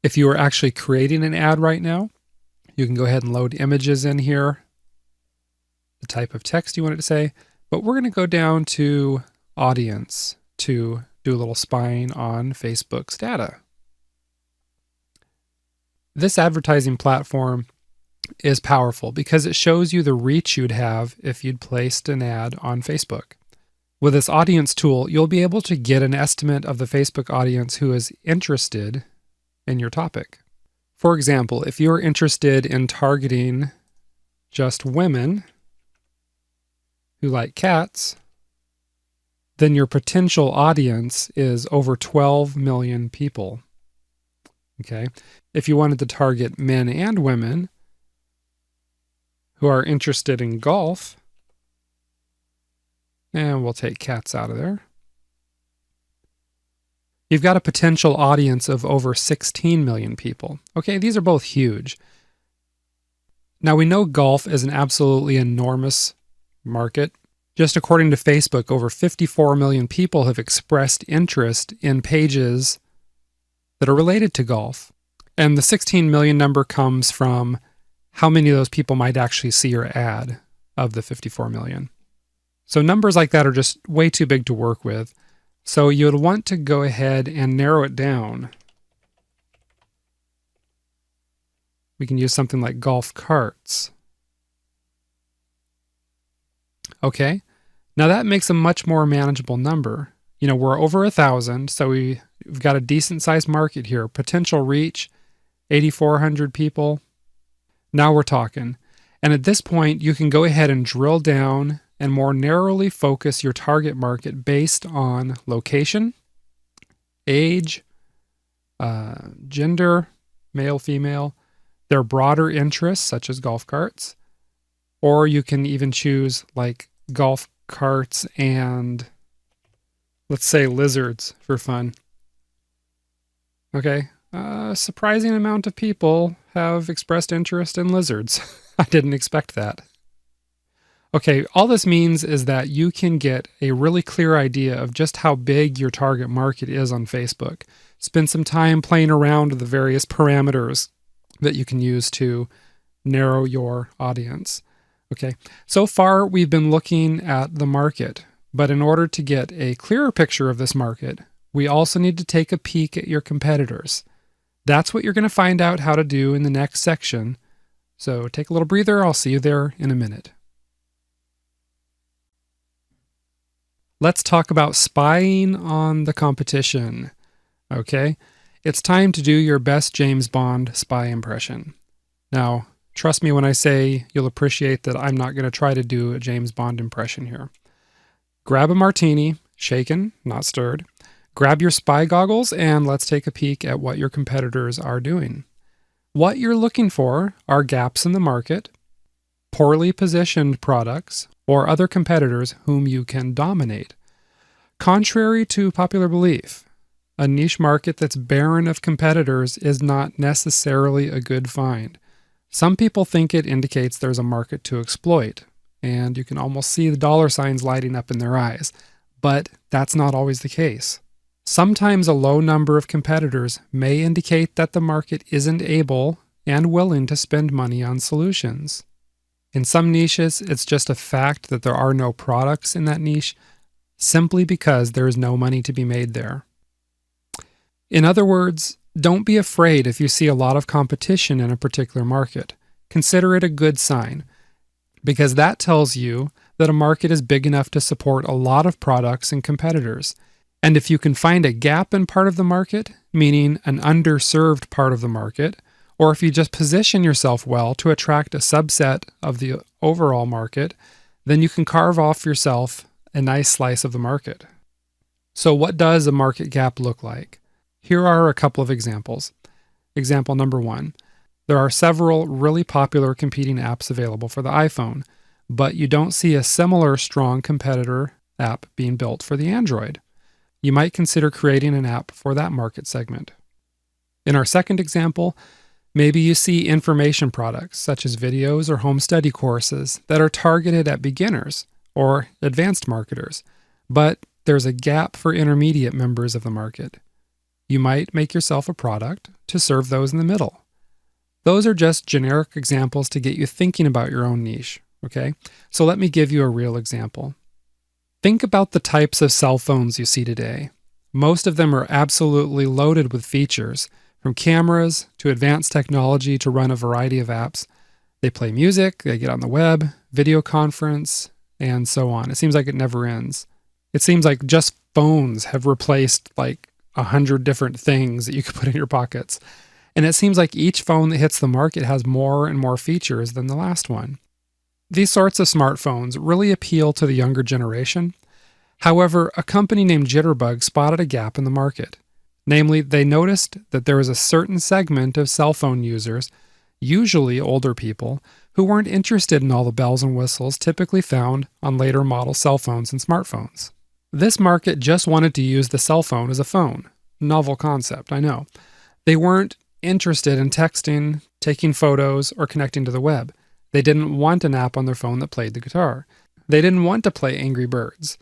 If you are actually creating an ad right now, you can go ahead and load images in here, the type of text you want it to say, but we're going to go down to audience to do a little spying on Facebook's data. This advertising platform is powerful because it shows you the reach you'd have if you'd placed an ad on Facebook. With this audience tool, you'll be able to get an estimate of the Facebook audience who is interested in your topic. For example, if you're interested in targeting just women who like cats, then your potential audience is over 12 million people. Okay? If you wanted to target men and women who are interested in golf, and we'll take cats out of there, you've got a potential audience of over 16 million people. Okay, these are both huge. Now we know golf is an absolutely enormous market. Just according to Facebook, over 54 million people have expressed interest in pages that are related to golf. And the 16 million number comes from how many of those people might actually see your ad of the 54 million. So numbers like that are just way too big to work with. So you would want to go ahead and narrow it down. We can use something like golf carts. Okay, now that makes a much more manageable number. You know, we're over 1,000, so we've got a decent sized market here. Potential reach, 8,400 people. Now we're talking. And at this point, you can go ahead and drill down and more narrowly focus your target market based on location, age, gender, male, female, their broader interests, such as golf carts, Or you can even choose like golf carts and, let's say, lizards for fun. Okay, a surprising amount of people have expressed interest in lizards. I didn't expect that. Okay, all this means is that you can get a really clear idea of just how big your target market is on Facebook. Spend some time playing around with the various parameters that you can use to narrow your audience. Okay, so far we've been looking at the market, but in order to get a clearer picture of this market, we also need to take a peek at your competitors. That's what you're going to find out how to do in the next section. So take a little breather. I'll see you there in a minute. Let's talk about spying on the competition. Okay, it's time to do your best James Bond spy impression. Now, trust me when I say you'll appreciate that I'm not going to try to do a James Bond impression here. Grab a martini, shaken, not stirred. Grab your spy goggles and let's take a peek at what your competitors are doing. What you're looking for are gaps in the market, poorly positioned products, or other competitors whom you can dominate. Contrary to popular belief, a niche market that's barren of competitors is not necessarily a good find. Some people think it indicates there's a market to exploit, and you can almost see the dollar signs lighting up in their eyes, but that's not always the case. Sometimes a low number of competitors may indicate that the market isn't able and willing to spend money on solutions. In some niches, it's just a fact that there are no products in that niche simply because there is no money to be made there. In other words, don't be afraid if you see a lot of competition in a particular market. Consider it a good sign, because that tells you that a market is big enough to support a lot of products and competitors. And if you can find a gap in part of the market, meaning an underserved part of the market, or if you just position yourself well to attract a subset of the overall market, then you can carve off yourself a nice slice of the market. So what does a market gap look like? Here are a couple of examples. Example number 1. There are several really popular competing apps available for the iPhone, but you don't see a similar strong competitor app being built for the Android. You might consider creating an app for that market segment. In our second example, maybe you see information products such as videos or home study courses that are targeted at beginners or advanced marketers, but there's a gap for intermediate members of the market. You might make yourself a product to serve those in the middle. Those are just generic examples to get you thinking about your own niche, okay? So let me give you a real example. Think about the types of cell phones you see today. Most of them are absolutely loaded with features, from cameras to advanced technology to run a variety of apps. They play music, they get on the web, video conference, and so on. It seems like it never ends. It seems like just phones have replaced like 100 different things that you could put in your pockets. And it seems like each phone that hits the market has more and more features than the last one. These sorts of smartphones really appeal to the younger generation. However, a company named Jitterbug spotted a gap in the market. Namely, they noticed that there was a certain segment of cell phone users, usually older people, who weren't interested in all the bells and whistles typically found on later model cell phones and smartphones. This market just wanted to use the cell phone as a phone. Novel concept, I know. They weren't interested in texting, taking photos, or connecting to the web. They didn't want an app on their phone that played the guitar. They didn't want to play Angry Birds.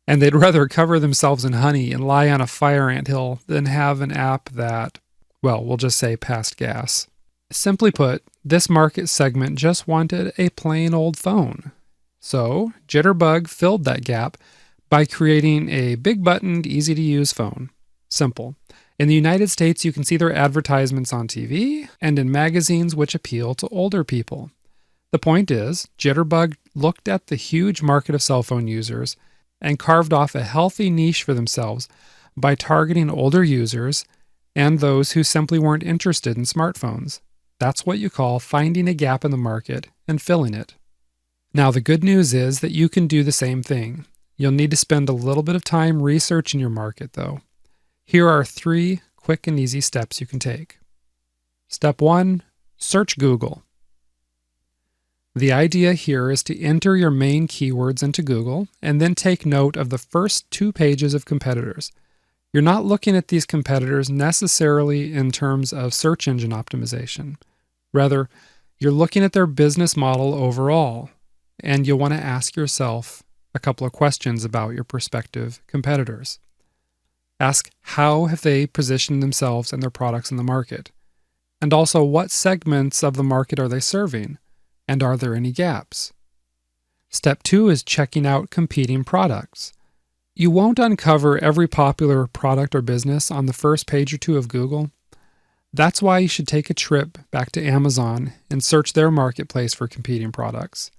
And they'd rather cover themselves in honey and lie on a fire anthill than have an app that, well, we'll just say passed gas. Simply put, this market segment just wanted a plain old phone. So, Jitterbug filled that gap by creating a big-buttoned, easy-to-use phone. Simple. In the United States, you can see their advertisements on TV and in magazines which appeal to older people. The point is, Jitterbug looked at the huge market of cell phone users and carved off a healthy niche for themselves by targeting older users and those who simply weren't interested in smartphones. That's what you call finding a gap in the market and filling it. Now, the good news is that you can do the same thing. You'll need to spend a little bit of time researching your market, though. Here are 3 quick and easy steps you can take. Step 1, search Google. The idea here is to enter your main keywords into Google and then take note of the first 2 pages of competitors. You're not looking at these competitors necessarily in terms of search engine optimization. Rather, you're looking at their business model overall, and you'll want to ask yourself a couple of questions about your prospective competitors. Ask, how have they positioned themselves and their products in the market? And also, what segments of the market are they serving? And are there any gaps? Step 2 is checking out competing products. You won't uncover every popular product or business on the first page or 2 of Google. That's why you should take a trip back to Amazon and search their marketplace for competing products.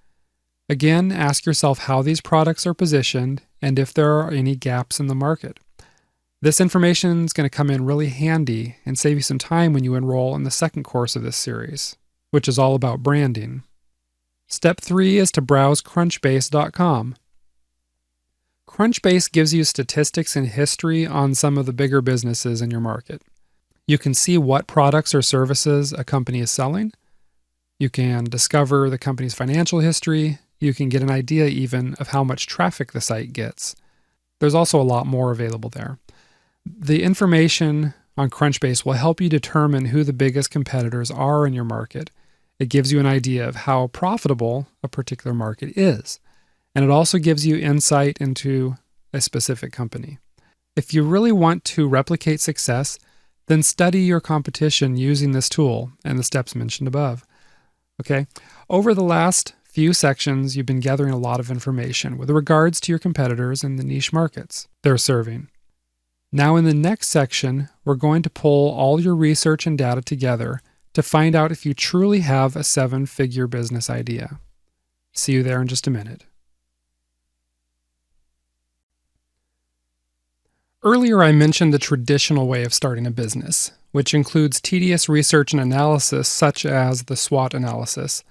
Again, ask yourself how these products are positioned and if there are any gaps in the market. This information is going to come in really handy and save you some time when you enroll in the second course of this series, which is all about branding. Step 3 is to browse Crunchbase.com. Crunchbase gives you statistics and history on some of the bigger businesses in your market. You can see what products or services a company is selling. You can discover the company's financial history. You can get an idea even of how much traffic the site gets. There's also a lot more available there. The information on Crunchbase will help you determine who the biggest competitors are in your market. It gives you an idea of how profitable a particular market is, and it also gives you insight into a specific company. If you really want to replicate success, then study your competition using this tool and the steps mentioned above. Okay? Over the last few sections, you've been gathering a lot of information with regards to your competitors and the niche markets they're serving. Now in the next section, we're going to pull all your research and data together to find out if you truly have a 7-figure business idea. See you there in just a minute. Earlier I mentioned the traditional way of starting a business, which includes tedious research and analysis such as the SWOT analysis.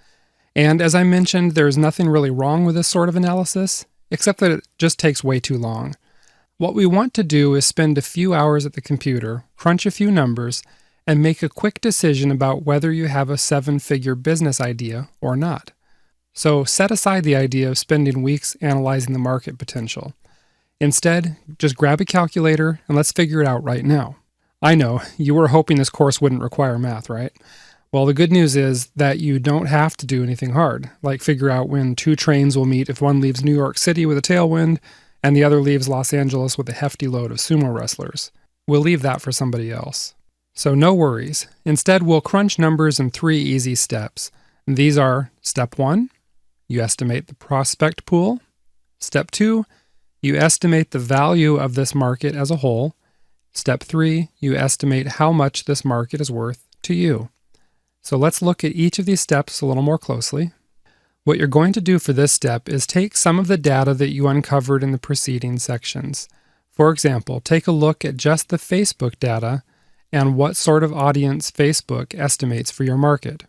And as I mentioned, there's nothing really wrong with this sort of analysis, except that it just takes way too long. What we want to do is spend a few hours at the computer, crunch a few numbers, and make a quick decision about whether you have a 7-figure business idea or not. So set aside the idea of spending weeks analyzing the market potential. Instead, just grab a calculator and let's figure it out right now. I know, you were hoping this course wouldn't require math, right? Well, the good news is that you don't have to do anything hard, like figure out when 2 trains will meet if one leaves New York City with a tailwind and the other leaves Los Angeles with a hefty load of sumo wrestlers. We'll leave that for somebody else. So no worries. Instead, we'll crunch numbers in 3 easy steps. And these are step 1, you estimate the prospect pool. Step 2, you estimate the value of this market as a whole. Step 3, you estimate how much this market is worth to you. So let's look at each of these steps a little more closely. What you're going to do for this step is take some of the data that you uncovered in the preceding sections. For example, take a look at just the Facebook data and what sort of audience Facebook estimates for your market.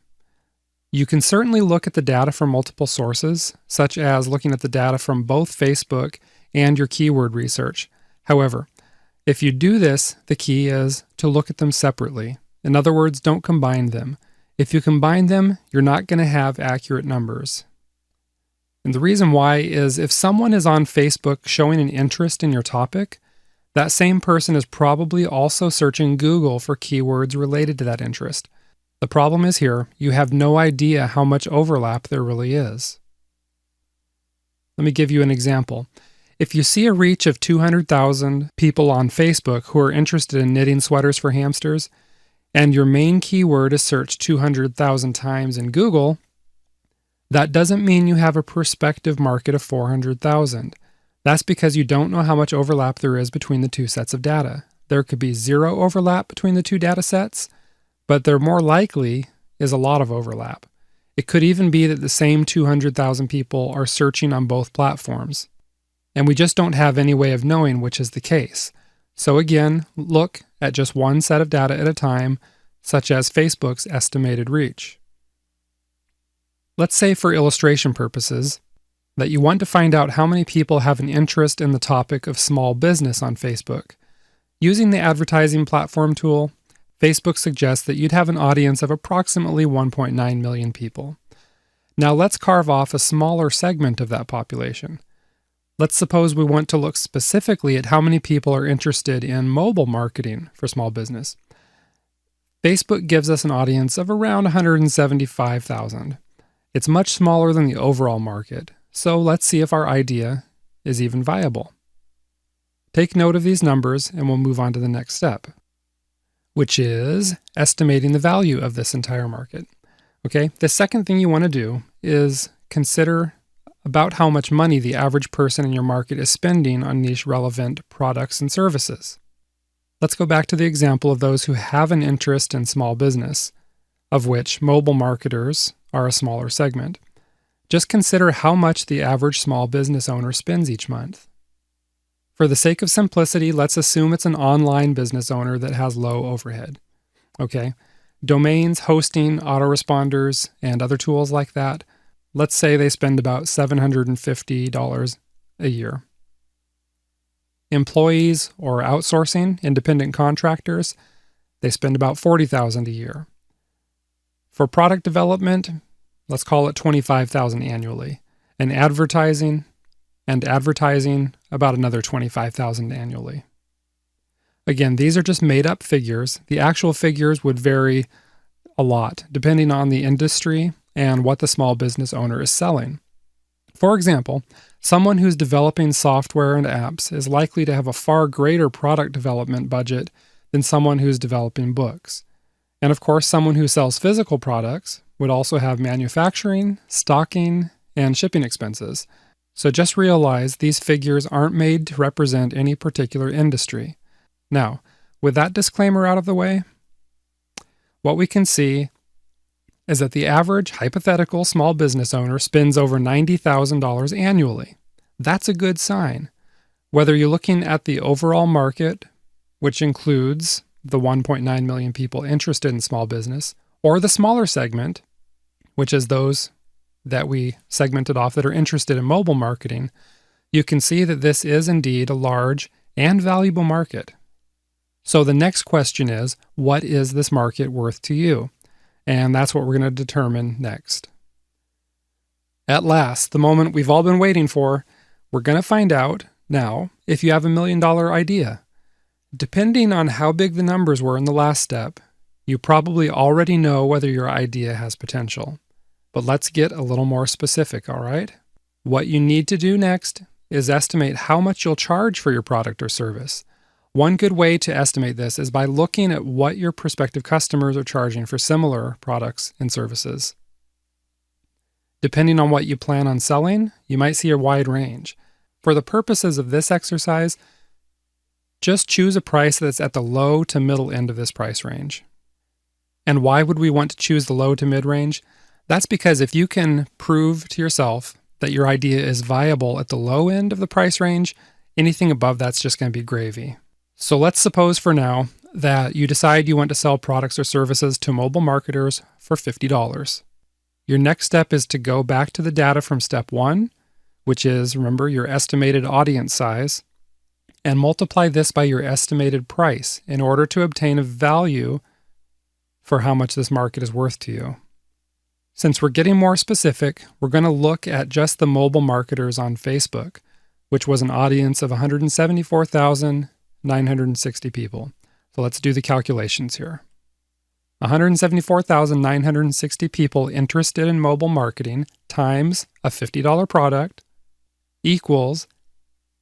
You can certainly look at the data from multiple sources, such as looking at the data from both Facebook and your keyword research. However, if you do this, the key is to look at them separately. In other words, don't combine them. If you combine them, you're not going to have accurate numbers. And the reason why is if someone is on Facebook showing an interest in your topic, that same person is probably also searching Google for keywords related to that interest. The problem is here, you have no idea how much overlap there really is. Let me give you an example. If you see a reach of 200,000 people on Facebook who are interested in knitting sweaters for hamsters, and your main keyword is searched 200,000 times in Google, that doesn't mean you have a prospective market of 400,000. That's because you don't know how much overlap there is between the 2 sets of data. There could be 0 overlap between the 2 data sets, but there more likely is a lot of overlap. It could even be that the same 200,000 people are searching on both platforms, and we just don't have any way of knowing which is the case. So again, look at just one set of data at a time, such as Facebook's estimated reach. Let's say for illustration purposes that you want to find out how many people have an interest in the topic of small business on Facebook. Using the advertising platform tool, Facebook suggests that you'd have an audience of approximately 1.9 million people. Now let's carve off a smaller segment of that population. Let's suppose we want to look specifically at how many people are interested in mobile marketing for small business. Facebook gives us an audience of around 175,000. It's much smaller than the overall market, so let's see if our idea is even viable. Take note of these numbers and we'll move on to the next step, which is estimating the value of this entire market. Okay, the second thing you want to do is consider about how much money the average person in your market is spending on niche relevant products and services. Let's go back to the example of those who have an interest in small business, of which mobile marketers are a smaller segment. Just consider how much the average small business owner spends each month. For the sake of simplicity, let's assume it's an online business owner that has low overhead. Okay, domains, hosting, autoresponders, and other tools like that, let's say they spend about $750 a year. Employees or outsourcing, independent contractors, they spend about $40,000 a year. For product development, let's call it $25,000 annually. And advertising, about another $25,000 annually. Again, these are just made-up figures. The actual figures would vary a lot, depending on the industry and what the small business owner is selling. For example, someone who's developing software and apps is likely to have a far greater product development budget than someone who's developing books. And of course, someone who sells physical products would also have manufacturing, stocking, and shipping expenses. So just realize these figures aren't made to represent any particular industry. Now, with that disclaimer out of the way, what we can see is that the average hypothetical small business owner spends over $90,000 annually. That's a good sign. Whether you're looking at the overall market, which includes the 1.9 million people interested in small business, or the smaller segment, which is those that we segmented off that are interested in mobile marketing, you can see that this is indeed a large and valuable market. So the next question is, what is this market worth to you? And that's what we're going to determine next. At last, the moment we've all been waiting for, we're going to find out now if you have $1 million idea. Depending on how big the numbers were in the last step, you probably already know whether your idea has potential. But let's get a little more specific, all right? What you need to do next is estimate how much you'll charge for your product or service. One good way to estimate this is by looking at what your prospective customers are charging for similar products and services. Depending on what you plan on selling, you might see a wide range. For the purposes of this exercise, just choose a price that's at the low to middle end of this price range. And why would we want to choose the low to mid range? That's because if you can prove to yourself that your idea is viable at the low end of the price range, anything above that's just going to be gravy. So let's suppose for now that you decide you want to sell products or services to mobile marketers for $50. Your next step is to go back to the data from step 1, which is, remember, your estimated audience size, and multiply this by your estimated price in order to obtain a value for how much this market is worth to you. Since we're getting more specific, we're going to look at just the mobile marketers on Facebook, which was an audience of 174,960 people. So let's do the calculations here. 174,960 people interested in mobile marketing times a $50 product equals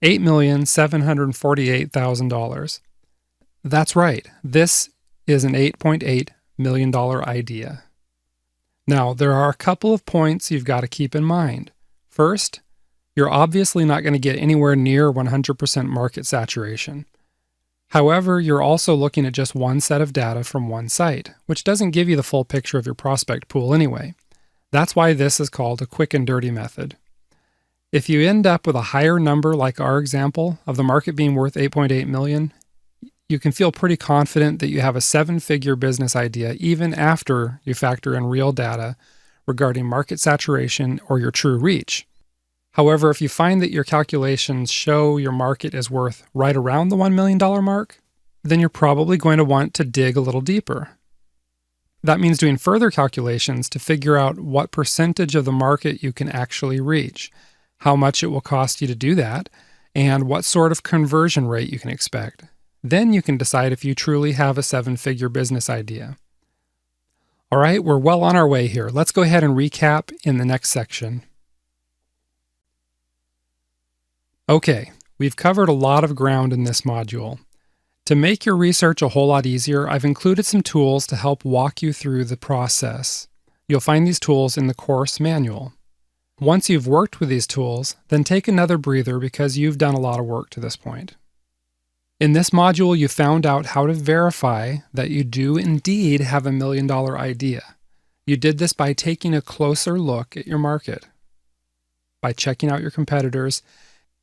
$8,748,000. That's right. This is an $8.8 million idea. Now, there are a couple of points you've got to keep in mind. First, you're obviously not going to get anywhere near 100% market saturation. However, you're also looking at just one set of data from one site, which doesn't give you the full picture of your prospect pool anyway. That's why this is called a quick and dirty method. If you end up with a higher number like our example of the market being worth 8.8 million, you can feel pretty confident that you have a 7-figure business idea even after you factor in real data regarding market saturation or your true reach. However, if you find that your calculations show your market is worth right around the $1 million mark, then you're probably going to want to dig a little deeper. That means doing further calculations to figure out what percentage of the market you can actually reach, how much it will cost you to do that, and what sort of conversion rate you can expect. Then you can decide if you truly have a 7-figure business idea. All right, we're well on our way here. Let's go ahead and recap in the next section. Okay, we've covered a lot of ground in this module. To make your research a whole lot easier, I've included some tools to help walk you through the process. You'll find these tools in the course manual. Once you've worked with these tools, then take another breather because you've done a lot of work to this point. In this module, you found out how to verify that you do indeed have $1 million idea. You did this by taking a closer look at your market, by checking out your competitors,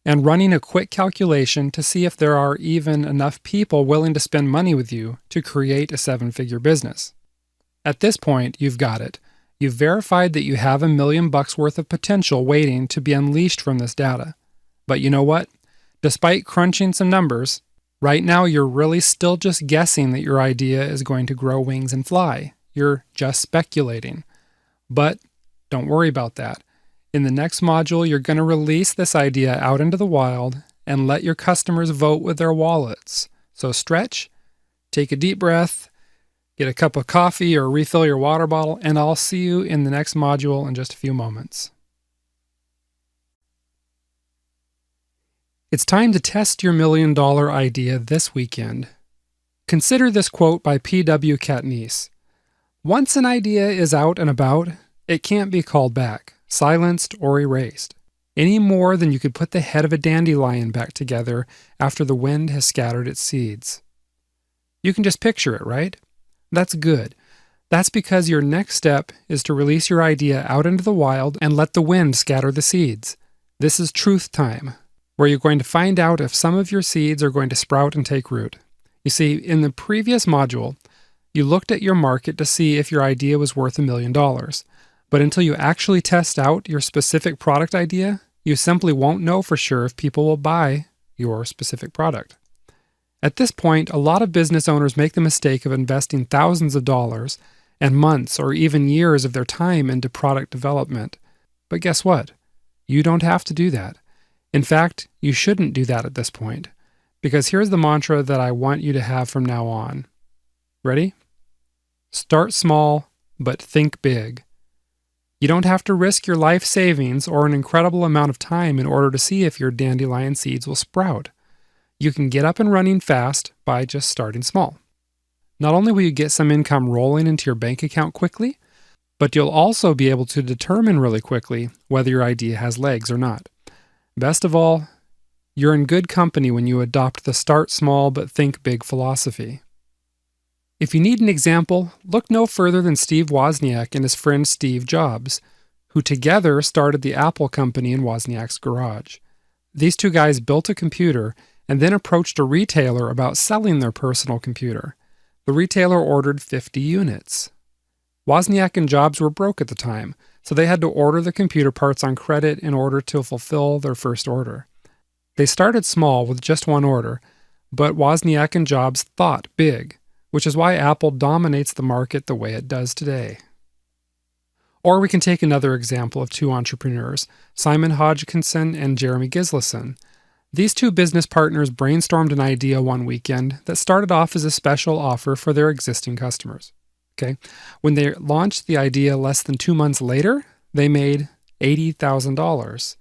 and running a quick calculation to see if there are even enough people willing to spend money with you to create a 7-figure business. At this point, you've got it. You've verified that you have $1 million worth of potential waiting to be unleashed from this data. But you know what? Despite crunching some numbers, right now you're really still just guessing that your idea is going to grow wings and fly. You're just speculating. But don't worry about that. In the next module, you're going to release this idea out into the wild and let your customers vote with their wallets. So stretch, take a deep breath, get a cup of coffee or refill your water bottle, and I'll see you in the next module in just a few moments. It's time to test your $1 million idea this weekend. Consider this quote by P.W. Katniss. Once an idea is out and about, it can't be called back, silenced, or erased, any more than you could put the head of a dandelion back together after the wind has scattered its seeds. You can just picture it, right? That's good. That's because your next step is to release your idea out into the wild and let the wind scatter the seeds. This is truth time, where you're going to find out if some of your seeds are going to sprout and take root. You see, in the previous module, you looked at your market to see if your idea was worth $1 million. But until you actually test out your specific product idea, you simply won't know for sure if people will buy your specific product. At this point, a lot of business owners make the mistake of investing thousands of dollars and months or even years of their time into product development. But guess what? You don't have to do that. In fact, you shouldn't do that at this point, because here's the mantra that I want you to have from now on. Ready? Start small, but think big. You don't have to risk your life savings or an incredible amount of time in order to see if your dandelion seeds will sprout. You can get up and running fast by just starting small. Not only will you get some income rolling into your bank account quickly, but you'll also be able to determine really quickly whether your idea has legs or not. Best of all, you're in good company when you adopt the start small but think big philosophy. If you need an example, look no further than Steve Wozniak and his friend Steve Jobs, who together started the Apple company in Wozniak's garage. These two guys built a computer and then approached a retailer about selling their personal computer. The retailer ordered 50 units. Wozniak and Jobs were broke at the time, so they had to order the computer parts on credit in order to fulfill their first order. They started small with just one order, but Wozniak and Jobs thought big, which is why Apple dominates the market the way it does today. Or we can take another example of two entrepreneurs, Simon Hodgkinson and Jeremy Gislason. These two business partners brainstormed an idea one weekend that started off as a special offer for their existing customers. Okay? When they launched the idea less than 2 months later, they made $80,000.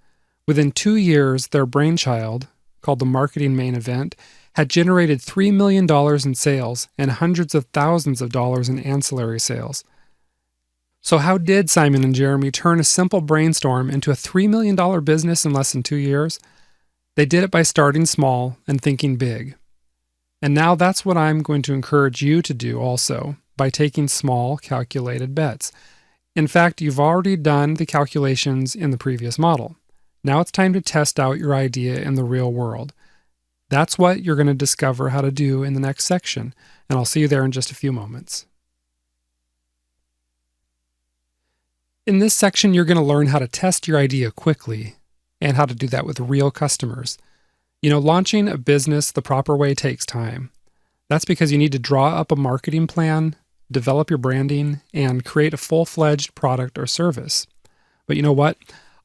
Within 2 years, their brainchild, called the Marketing Main Event, had generated $3 million in sales and hundreds of thousands of dollars in ancillary sales. So how did Simon and Jeremy turn a simple brainstorm into a $3 million business in less than 2 years? They did it by starting small and thinking big. And now that's what I'm going to encourage you to do also, by taking small, calculated bets. In fact, you've already done the calculations in the previous model. Now it's time to test out your idea in the real world. That's what you're going to discover how to do in the next section, and I'll see you there in just a few moments. In this section, you're going to learn how to test your idea quickly and how to do that with real customers. You know, launching a business the proper way takes time. That's because you need to draw up a marketing plan, develop your branding, and create a full-fledged product or service. But you know what?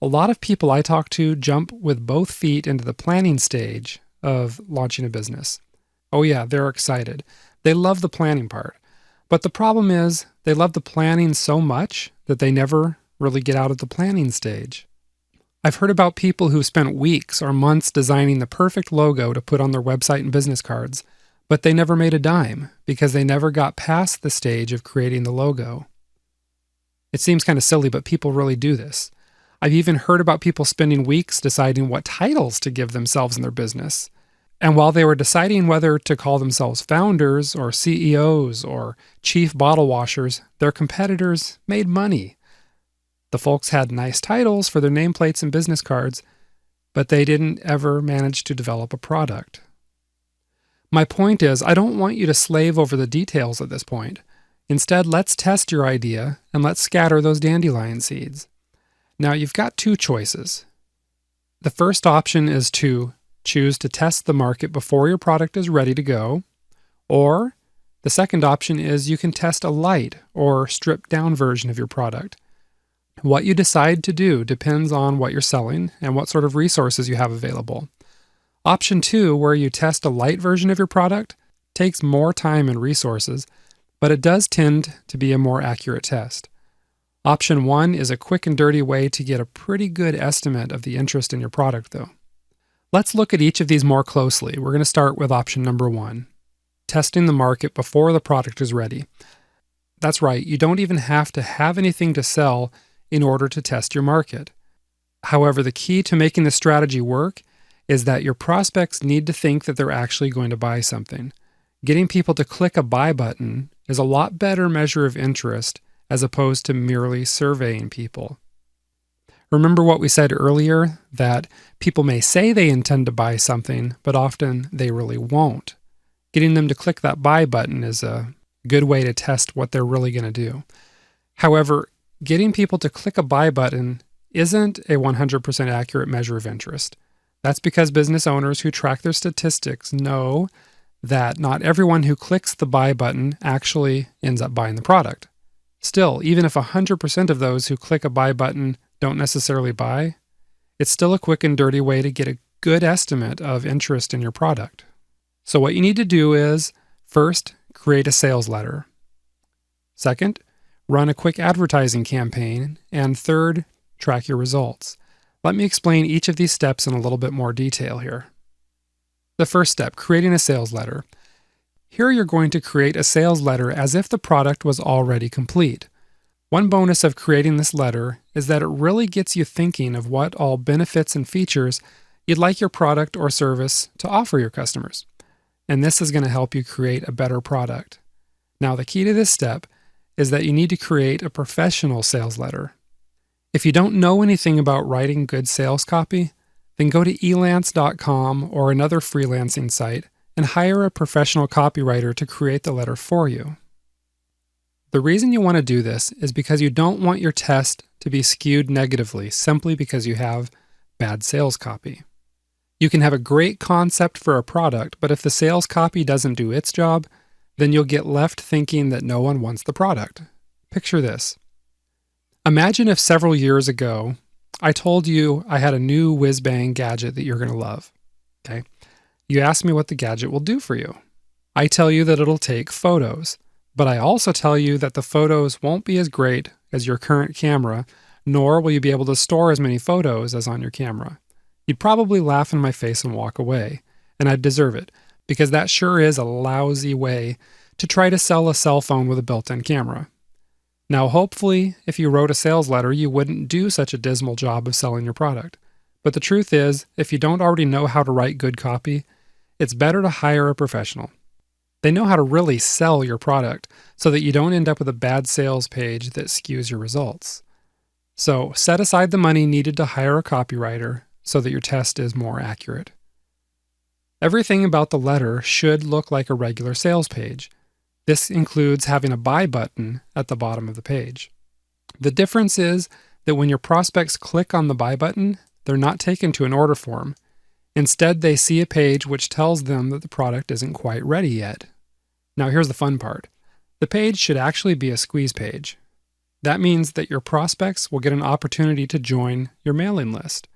A lot of people I talk to jump with both feet into the planning stage of launching a business. Oh yeah, they're excited. They love the planning part. But the problem is they love the planning so much that they never really get out of the planning stage. I've heard about people who spent weeks or months designing the perfect logo to put on their website and business cards, but they never made a dime because they never got past the stage of creating the logo. It seems kind of silly, but people really do this. I've even heard about people spending weeks deciding what titles to give themselves in their business. And while they were deciding whether to call themselves founders or CEOs or chief bottle washers, their competitors made money. The folks had nice titles for their nameplates and business cards, but they didn't ever manage to develop a product. My point is, I don't want you to slave over the details at this point. Instead, let's test your idea and let's scatter those dandelion seeds. Now, you've got two choices. The first option is to choose to test the market before your product is ready to go, or the second option is you can test a light or stripped down version of your product. What you decide to do depends on what you're selling and what sort of resources you have available. Option 2, where you test a light version of your product, takes more time and resources, but it does tend to be a more accurate test. Option 1 is a quick and dirty way to get a pretty good estimate of the interest in your product, though. Let's look at each of these more closely. We're going to start with option number 1, testing the market before the product is ready. That's right, you don't even have to have anything to sell in order to test your market. However, the key to making this strategy work is that your prospects need to think that they're actually going to buy something. Getting people to click a buy button is a lot better measure of interest as opposed to merely surveying people. Remember what we said earlier, that people may say they intend to buy something, but often they really won't. Getting them to click that buy button is a good way to test what they're really going to do. However, getting people to click a buy button isn't a 100% accurate measure of interest. That's because business owners who track their statistics know that not everyone who clicks the buy button actually ends up buying the product. Still, even if 100% of those who click a buy button don't necessarily buy, it's still a quick and dirty way to get a good estimate of interest in your product. So what you need to do is, first, create a sales letter. Second, run a quick advertising campaign. And third, track your results. Let me explain each of these steps in a little bit more detail here. The first step, creating a sales letter. Here you're going to create a sales letter as if the product was already complete. One bonus of creating this letter is that it really gets you thinking of what all benefits and features you'd like your product or service to offer your customers. And this is going to help you create a better product. Now, the key to this step is that you need to create a professional sales letter. If you don't know anything about writing good sales copy, then go to elance.com or another freelancing site and hire a professional copywriter to create the letter for you. The reason you want to do this is because you don't want your test to be skewed negatively simply because you have bad sales copy. You can have a great concept for a product, but if the sales copy doesn't do its job, then you'll get left thinking that no one wants the product. Picture this. Imagine if several years ago, I told you I had a new whiz-bang gadget that you're going to love. Okay? You ask me what the gadget will do for you. I tell you that it'll take photos, but I also tell you that the photos won't be as great as your current camera, nor will you be able to store as many photos as on your camera. You'd probably laugh in my face and walk away, and I'd deserve it, because that sure is a lousy way to try to sell a cell phone with a built-in camera. Now, hopefully, if you wrote a sales letter, you wouldn't do such a dismal job of selling your product. But the truth is, if you don't already know how to write good copy, it's better to hire a professional. They know how to really sell your product so that you don't end up with a bad sales page that skews your results. So, set aside the money needed to hire a copywriter so that your test is more accurate. Everything about the letter should look like a regular sales page. This includes having a buy button at the bottom of the page. The difference is that when your prospects click on the buy button, they're not taken to an order form. Instead, they see a page which tells them that the product isn't quite ready yet. Now, here's the fun part. The page should actually be a squeeze page. That means that your prospects will get an opportunity to join your mailing list.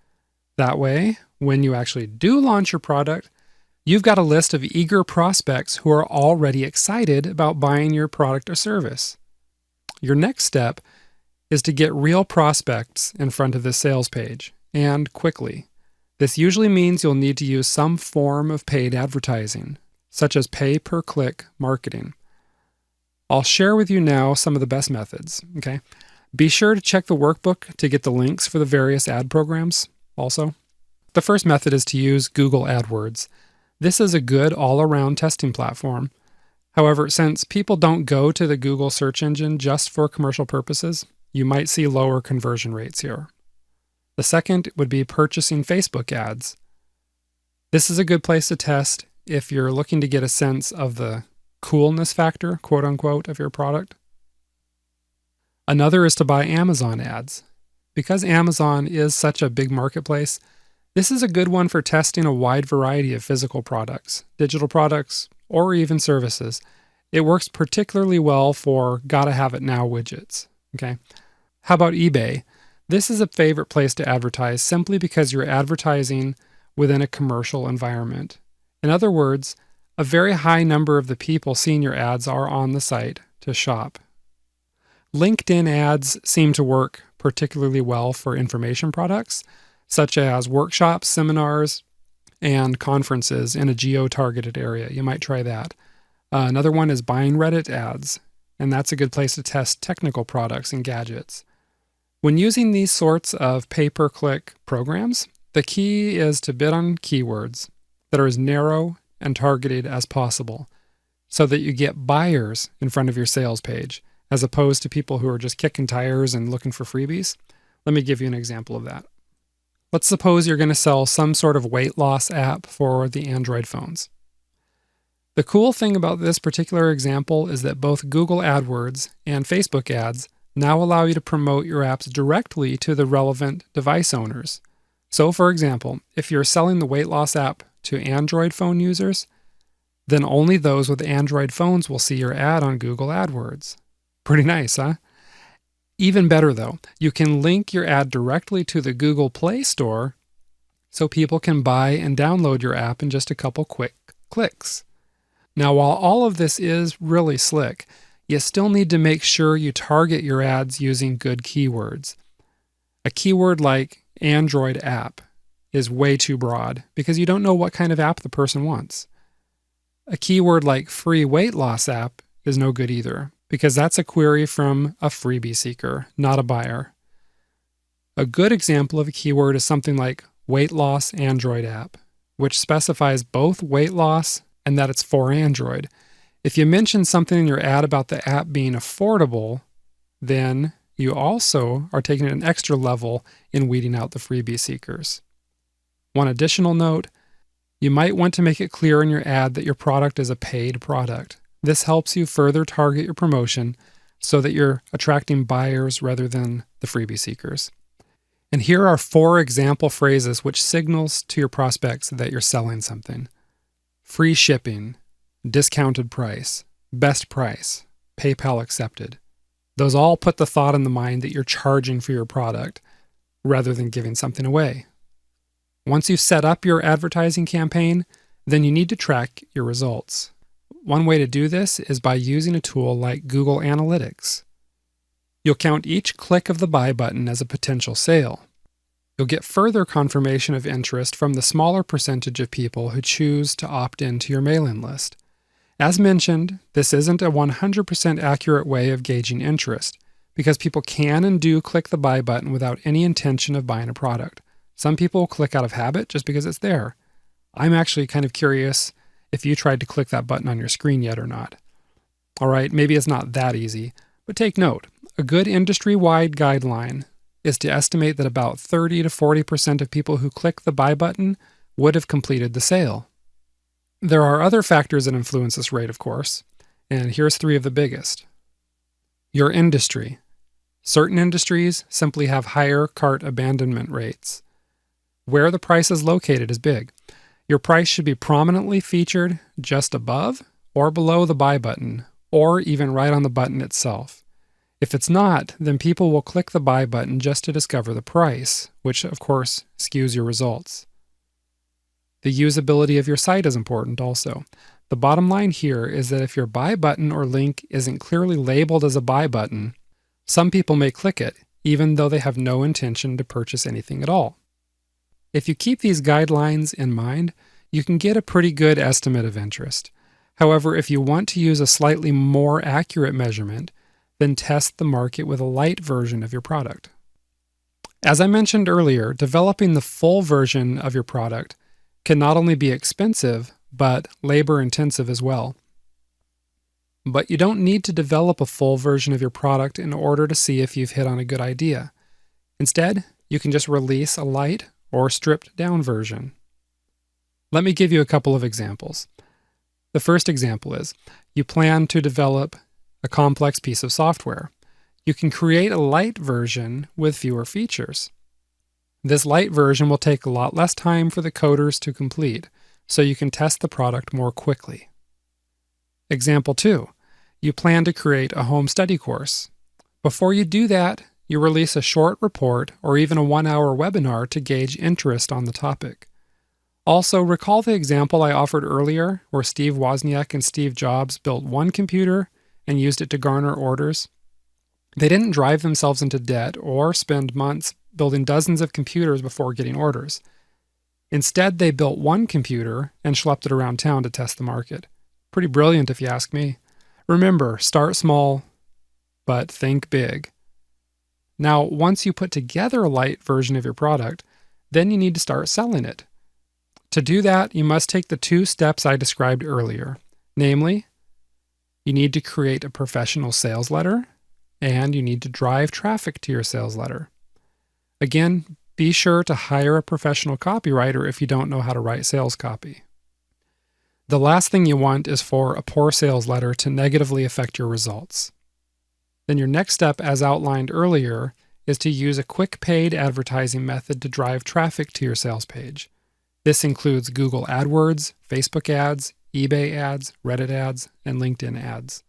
That way, when you actually do launch your product, you've got a list of eager prospects who are already excited about buying your product or service. Your next step is to get real prospects in front of this sales page, and quickly. This usually means you'll need to use some form of paid advertising, such as pay-per-click marketing. I'll share with you now some of the best methods, okay? Be sure to check the workbook to get the links for the various ad programs also. The first method is to use Google AdWords. This is a good all-around testing platform. However, since people don't go to the Google search engine just for commercial purposes, you might see lower conversion rates here. The second would be purchasing Facebook ads. This is a good place to test if you're looking to get a sense of the coolness factor, quote unquote, of your product. Another is to buy Amazon ads. Because Amazon is such a big marketplace, this is a good one for testing a wide variety of physical products, digital products, or even services. It works particularly well for gotta have it now widgets. Okay. How about eBay? This is a favorite place to advertise simply because you're advertising within a commercial environment. In other words, a very high number of the people seeing your ads are on the site to shop. LinkedIn ads seem to work particularly well for information products, such as workshops, seminars, and conferences in a geo-targeted area. You might try that. Another one is buying Reddit ads, and that's a good place to test technical products and gadgets. When using these sorts of pay-per-click programs, the key is to bid on keywords that are as narrow and targeted as possible so that you get buyers in front of your sales page, as opposed to people who are just kicking tires and looking for freebies. Let me give you an example of that. Let's suppose you're going to sell some sort of weight loss app for the Android phones. The cool thing about this particular example is that both Google AdWords and Facebook ads now allow you to promote your apps directly to the relevant device owners. So, for example, if you're selling the weight loss app to Android phone users, then only those with Android phones will see your ad on Google AdWords. Pretty nice, huh? Even better though, you can link your ad directly to the Google Play Store so people can buy and download your app in just a couple quick clicks. Now, while all of this is really slick, you still need to make sure you target your ads using good keywords. A keyword like Android app is way too broad because you don't know what kind of app the person wants. A keyword like free weight loss app is no good either, because that's a query from a freebie seeker, not a buyer. A good example of a keyword is something like weight loss Android app, which specifies both weight loss and that it's for Android. If you mention something in your ad about the app being affordable, then you also are taking it an extra level in weeding out the freebie seekers. One additional note, you might want to make it clear in your ad that your product is a paid product. This helps you further target your promotion so that you're attracting buyers rather than the freebie seekers. And here are 4 example phrases which signals to your prospects that you're selling something. Free shipping, discounted price, best price, PayPal accepted. Those all put the thought in the mind that you're charging for your product rather than giving something away. Once you've set up your advertising campaign, then you need to track your results. One way to do this is by using a tool like Google Analytics. You'll count each click of the buy button as a potential sale. You'll get further confirmation of interest from the smaller percentage of people who choose to opt into your mailing list. As mentioned, this isn't a 100% accurate way of gauging interest, because people can and do click the buy button without any intention of buying a product. Some people click out of habit just because it's there. I'm actually kind of curious if you tried to click that button on your screen yet or not. All right, maybe it's not that easy, but take note. A good industry-wide guideline is to estimate that about 30 to 40% of people who click the buy button would have completed the sale. There are other factors that influence this rate, of course, and here's 3 of the biggest. Your industry. Certain industries simply have higher cart abandonment rates. Where the price is located is big. Your price should be prominently featured just above or below the buy button or even right on the button itself. If it's not, then people will click the buy button just to discover the price, which of course skews your results. The usability of your site is important also. The bottom line here is that if your buy button or link isn't clearly labeled as a buy button, some people may click it, even though they have no intention to purchase anything at all. If you keep these guidelines in mind, you can get a pretty good estimate of interest. However, if you want to use a slightly more accurate measurement, then test the market with a light version of your product. As I mentioned earlier, developing the full version of your product can not only be expensive, but labor-intensive as well. But you don't need to develop a full version of your product in order to see if you've hit on a good idea. Instead, you can just release a light or stripped-down version. Let me give you a couple of examples. The first example is, you plan to develop a complex piece of software. You can create a light version with fewer features. This light version will take a lot less time for the coders to complete, so you can test the product more quickly. Example 2. You plan to create a home study course. Before you do that, you release a short report or even a 1-hour webinar to gauge interest on the topic. Also, recall the example I offered earlier where Steve Wozniak and Steve Jobs built one computer and used it to garner orders? They didn't drive themselves into debt or spend months building dozens of computers before getting orders. Instead, they built one computer and schlepped it around town to test the market. Pretty brilliant if you ask me. Remember, start small, but think big. Now, once you put together a light version of your product, then you need to start selling it. To do that, you must take the 2 steps I described earlier. Namely, you need to create a professional sales letter, and you need to drive traffic to your sales letter. Again, be sure to hire a professional copywriter if you don't know how to write sales copy. The last thing you want is for a poor sales letter to negatively affect your results. Then your next step, as outlined earlier, is to use a quick paid advertising method to drive traffic to your sales page. This includes Google AdWords, Facebook ads, eBay ads, Reddit ads, and LinkedIn ads.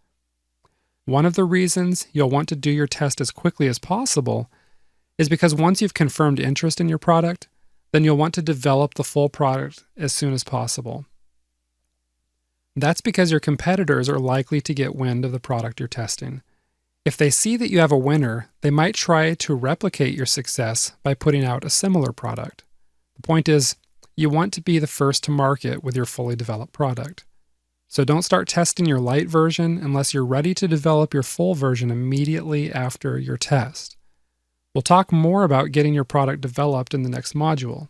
One of the reasons you'll want to do your test as quickly as possible is because once you've confirmed interest in your product, then you'll want to develop the full product as soon as possible. That's because your competitors are likely to get wind of the product you're testing. If they see that you have a winner, they might try to replicate your success by putting out a similar product. The point is, you want to be the first to market with your fully developed product. So don't start testing your light version unless you're ready to develop your full version immediately after your test. We'll talk more about getting your product developed in the next module.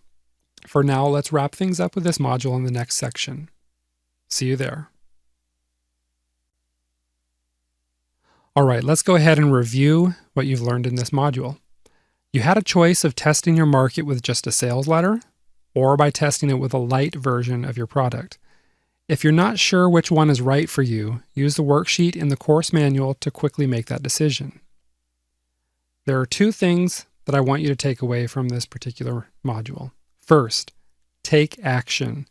For now, let's wrap things up with this module in the next section. See you there. All right, let's go ahead and review what you've learned in this module. You had a choice of testing your market with just a sales letter, or by testing it with a light version of your product. If you're not sure which one is right for you, use the worksheet in the course manual to quickly make that decision. There are 2 things that I want you to take away from this particular module. First, take action.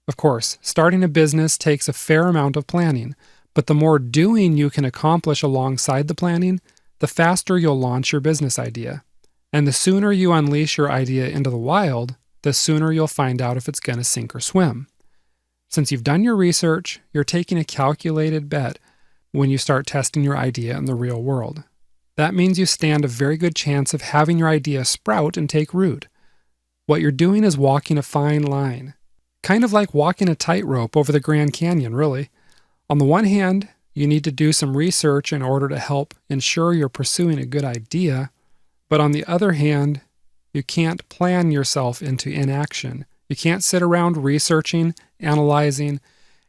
Of course, starting a business takes a fair amount of planning, but the more doing you can accomplish alongside the planning, the faster you'll launch your business idea. And the sooner you unleash your idea into the wild, the sooner you'll find out if it's going to sink or swim. Since you've done your research, you're taking a calculated bet when you start testing your idea in the real world. That means you stand a very good chance of having your idea sprout and take root. What you're doing is walking a fine line. Kind of like walking a tightrope over the Grand Canyon, really. On the one hand, you need to do some research in order to help ensure you're pursuing a good idea, but on the other hand, you can't plan yourself into inaction. You can't sit around researching, analyzing,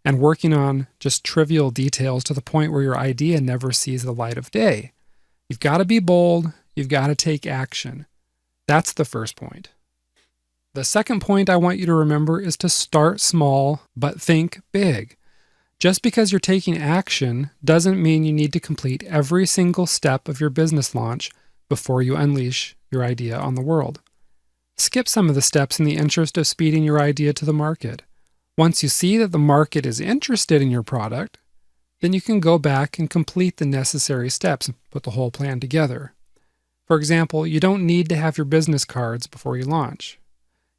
and working on just trivial details to the point where your idea never sees the light of day. You've got to be bold. You've got to take action. That's the first point. The second point I want you to remember is to start small, but think big. Just because you're taking action doesn't mean you need to complete every single step of your business launch before you unleash your idea on the world. Skip some of the steps in the interest of speeding your idea to the market. Once you see that the market is interested in your product, then you can go back and complete the necessary steps and put the whole plan together. For example, you don't need to have your business cards before you launch.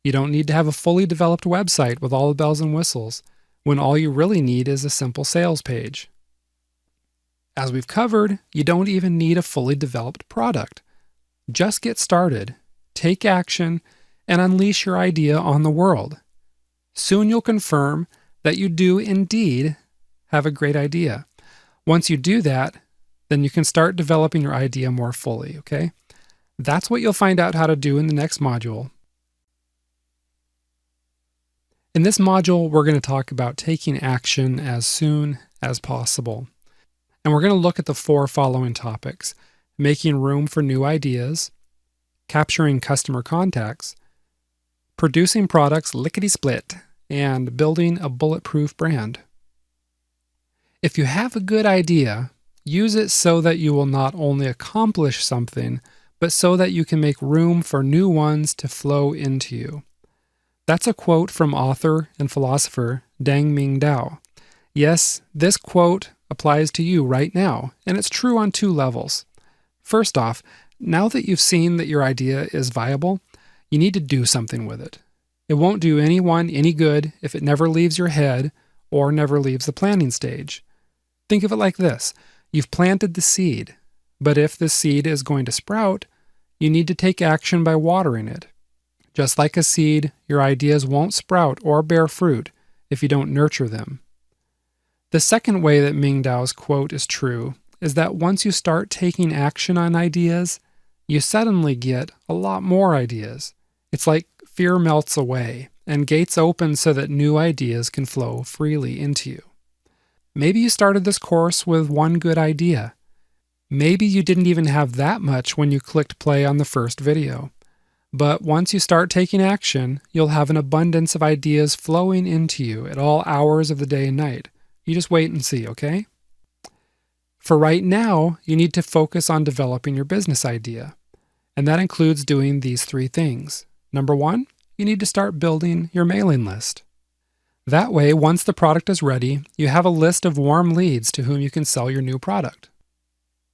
You don't need to have a fully developed website with all the bells and whistles, when all you really need is a simple sales page. As we've covered, you don't even need a fully developed product. Just get started, take action, and unleash your idea on the world. Soon you'll confirm that you do indeed have a great idea. Once you do that, then you can start developing your idea more fully, okay? That's what you'll find out how to do in the next module. In this module, we're going to talk about taking action as soon as possible. And we're going to look at the 4 following topics: making room for new ideas, capturing customer contacts, producing products lickety-split, and building a bulletproof brand. If you have a good idea, use it so that you will not only accomplish something, but so that you can make room for new ones to flow into you. That's a quote from author and philosopher Dang Ming Dao. Yes, this quote applies to you right now, and it's true on 2 levels. First off, now that you've seen that your idea is viable, you need to do something with it. It won't do anyone any good if it never leaves your head or never leaves the planning stage. Think of it like this: you've planted the seed, but if the seed is going to sprout, you need to take action by watering it. Just like a seed, your ideas won't sprout or bear fruit if you don't nurture them. The second way that Ming Dao's quote is true is that once you start taking action on ideas, you suddenly get a lot more ideas. It's like fear melts away and gates open so that new ideas can flow freely into you. Maybe you started this course with one good idea. Maybe you didn't even have that much when you clicked play on the first video. But once you start taking action, you'll have an abundance of ideas flowing into you at all hours of the day and night. You just wait and see, okay? For right now, you need to focus on developing your business idea. And that includes doing these 3 things. Number 1, you need to start building your mailing list. That way, once the product is ready, you have a list of warm leads to whom you can sell your new product.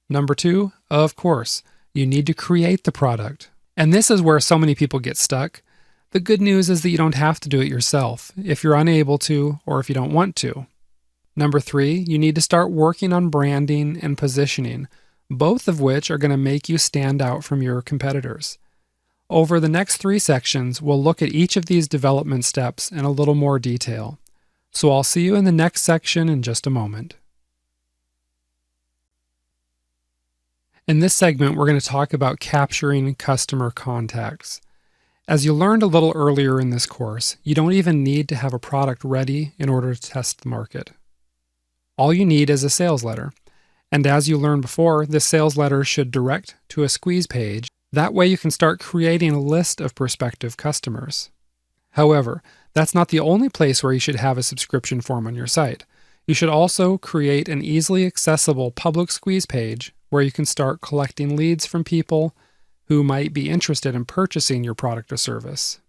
Number 2, of course, you need to create the product. And this is where so many people get stuck. The good news is that you don't have to do it yourself if you're unable to or if you don't want to. Number 3, you need to start working on branding and positioning, both of which are going to make you stand out from your competitors. Over the next 3 sections, we'll look at each of these development steps in a little more detail. So I'll see you in the next section in just a moment. In this segment, we're going to talk about capturing customer contacts. As you learned a little earlier in this course, you don't even need to have a product ready in order to test the market. All you need is a sales letter. And as you learned before, this sales letter should direct to a squeeze page. That way you can start creating a list of prospective customers. However, that's not the only place where you should have a subscription form on your site. You should also create an easily accessible public squeeze page where you can start collecting leads from people who might be interested in purchasing your product or service.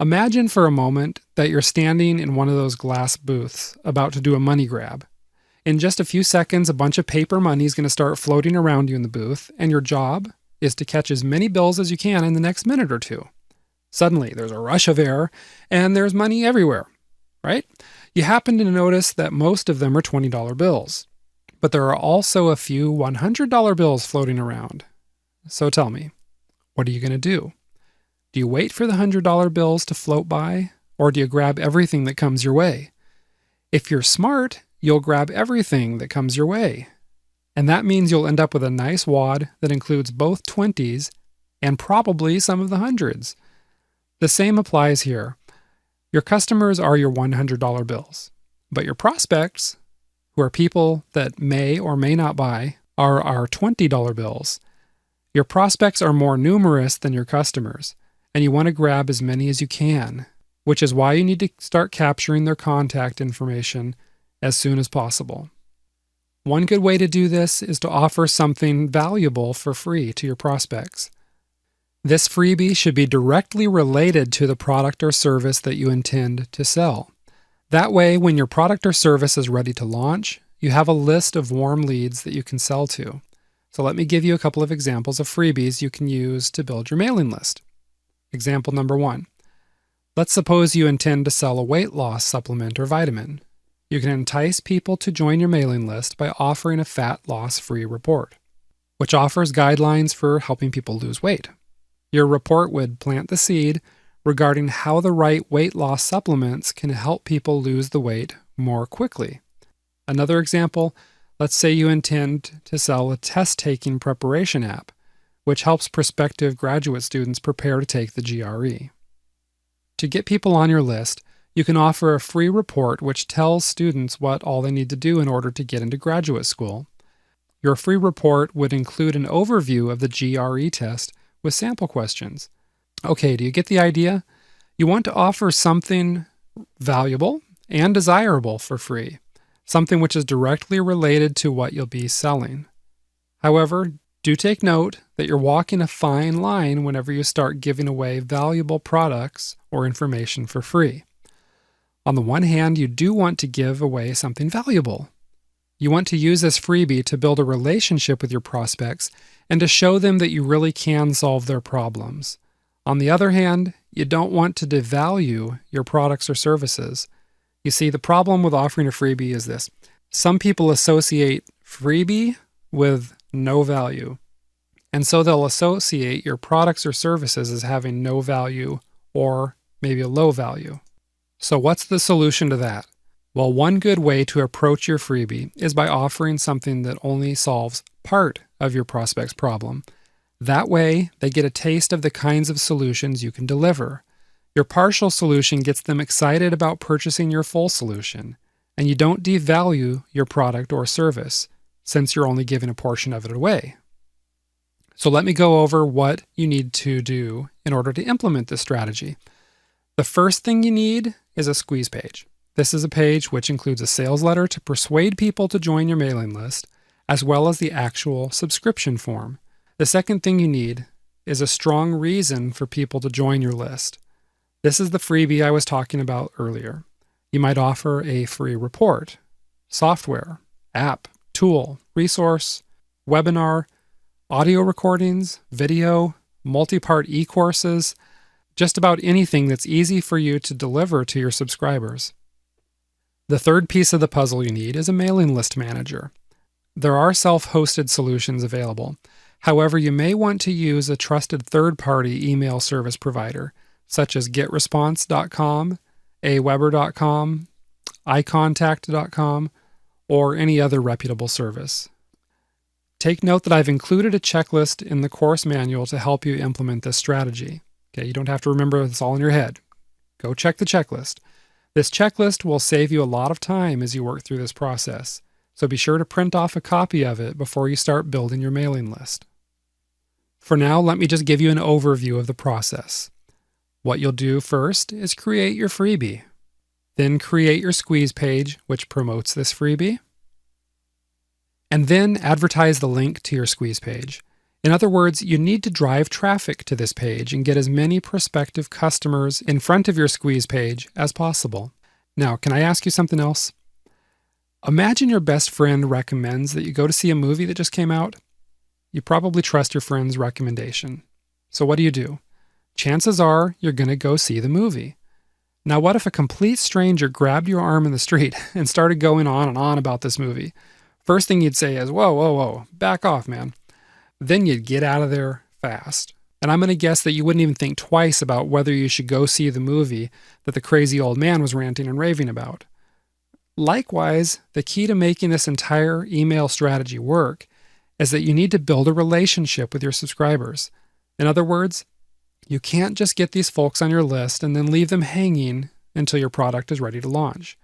Imagine for a moment that you're standing in one of those glass booths about to do a money grab. In just a few seconds, a bunch of paper money is going to start floating around you in the booth, and your job is to catch as many bills as you can in the next minute or 2. Suddenly, there's a rush of air, and there's money everywhere, right? You happen to notice that most of them are $20 bills. But there are also a few $100 bills floating around. So tell me, what are you going to do? Do you wait for the $100 bills to float by, or do you grab everything that comes your way? If you're smart, you'll grab everything that comes your way. And that means you'll end up with a nice wad that includes both 20s and probably some of the hundreds. The same applies here. Your customers are your $100 bills, but your prospects, who are people that may or may not buy, are our $20 bills. Your prospects are more numerous than your customers, and you want to grab as many as you can, which is why you need to start capturing their contact information as soon as possible. One good way to do this is to offer something valuable for free to your prospects. This freebie should be directly related to the product or service that you intend to sell. That way, when your product or service is ready to launch, you have a list of warm leads that you can sell to. So let me give you a couple of examples of freebies you can use to build your mailing list. Example number 1. Let's suppose you intend to sell a weight loss supplement or vitamin. You can entice people to join your mailing list by offering a fat loss free report, which offers guidelines for helping people lose weight. Your report would plant the seed regarding how the right weight loss supplements can help people lose the weight more quickly. Another example, let's say you intend to sell a test-taking preparation app, which helps prospective graduate students prepare to take the GRE. To get people on your list, you can offer a free report which tells students what all they need to do in order to get into graduate school. Your free report would include an overview of the GRE test with sample questions. Okay, do you get the idea? You want to offer something valuable and desirable for free, something which is directly related to what you'll be selling. However, do take note that you're walking a fine line whenever you start giving away valuable products or information for free. On the one hand, you do want to give away something valuable. You want to use this freebie to build a relationship with your prospects and to show them that you really can solve their problems. On the other hand, you don't want to devalue your products or services. You see, the problem with offering a freebie is this. Some people associate freebie with no value, and so they'll associate your products or services as having no value or maybe a low value. So what's the solution to that? Well, one good way to approach your freebie is by offering something that only solves part of your prospect's problem. That way, they get a taste of the kinds of solutions you can deliver. Your partial solution gets them excited about purchasing your full solution, and you don't devalue your product or service, since you're only giving a portion of it away. So let me go over what you need to do in order to implement this strategy. The first thing you need is a squeeze page. This is a page which includes a sales letter to persuade people to join your mailing list, as well as the actual subscription form. The second thing you need is a strong reason for people to join your list. This is the freebie I was talking about earlier. You might offer a free report, software, app, tool, resource, webinar, audio recordings, video, multi-part e-courses, just about anything that's easy for you to deliver to your subscribers. The third piece of the puzzle you need is a mailing list manager. There are self-hosted solutions available. However, you may want to use a trusted third-party email service provider, such as getresponse.com, aweber.com, icontact.com, or any other reputable service. Take note that I've included a checklist in the course manual to help you implement this strategy. Okay, you don't have to remember this all in your head. Go check the checklist. This checklist will save you a lot of time as you work through this process, so be sure to print off a copy of it before you start building your mailing list. For now, let me just give you an overview of the process. What you'll do first is create your freebie. Then create your squeeze page, which promotes this freebie. And then advertise the link to your squeeze page. In other words, you need to drive traffic to this page and get as many prospective customers in front of your squeeze page as possible. Now, can I ask you something else? Imagine your best friend recommends that you go to see a movie that just came out. You probably trust your friend's recommendation. So what do? Chances are you're going to go see the movie. Now, what if a complete stranger grabbed your arm in the street and started going on and on about this movie? First thing you'd say is, whoa, whoa, whoa, back off, man. Then you'd get out of there fast. And I'm going to guess that you wouldn't even think twice about whether you should go see the movie that the crazy old man was ranting and raving about. Likewise, the key to making this entire email strategy work is that you need to build a relationship with your subscribers. In other words, you can't just get these folks on your list and then leave them hanging until your product is ready to launch.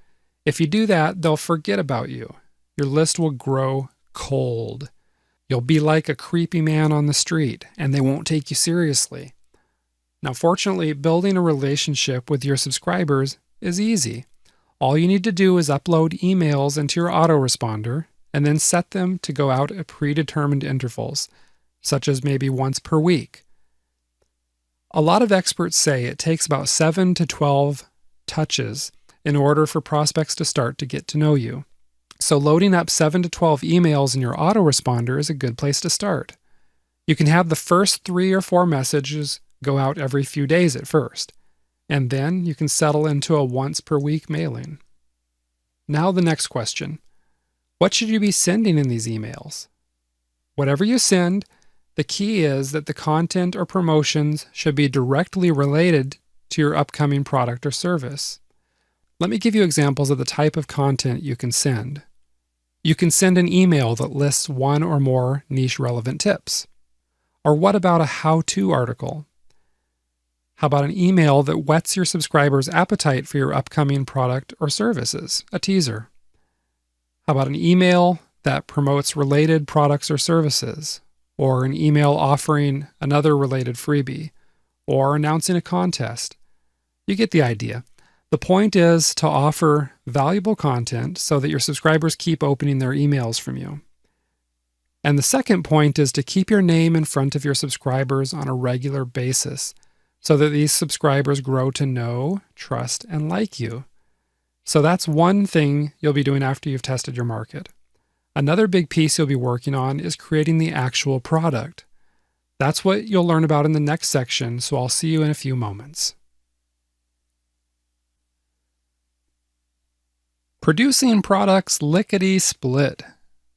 If you do that, they'll forget about you. Your list will grow cold. You'll be like a creepy man on the street, and they won't take you seriously. Now, fortunately, building a relationship with your subscribers is easy. All you need to do is upload emails into your autoresponder and then set them to go out at predetermined intervals, such as maybe once per week. A lot of experts say it takes about 7 to 12 touches in order for prospects to start to get to know you. So loading up 7 to 12 emails in your autoresponder is a good place to start. You can have the first 3 or 4 messages go out every few days at first, and then you can settle into a once per week mailing. Now the next question. What should you be sending in these emails? Whatever you send, the key is that the content or promotions should be directly related to your upcoming product or service. Let me give you examples of the type of content you can send. You can send an email that lists 1 or more niche relevant tips. Or what about a how-to article? How about an email that whets your subscribers' appetite for your upcoming product or services, a teaser? How about an email that promotes related products or services, or an email offering another related freebie, or announcing a contest? You get the idea. The point is to offer valuable content so that your subscribers keep opening their emails from you. And the second point is to keep your name in front of your subscribers on a regular basis so that these subscribers grow to know, trust, and like you. So that's one thing you'll be doing after you've tested your market. Another big piece you'll be working on is creating the actual product. That's what you'll learn about in the next section, so I'll see you in a few moments. Producing products lickety-split.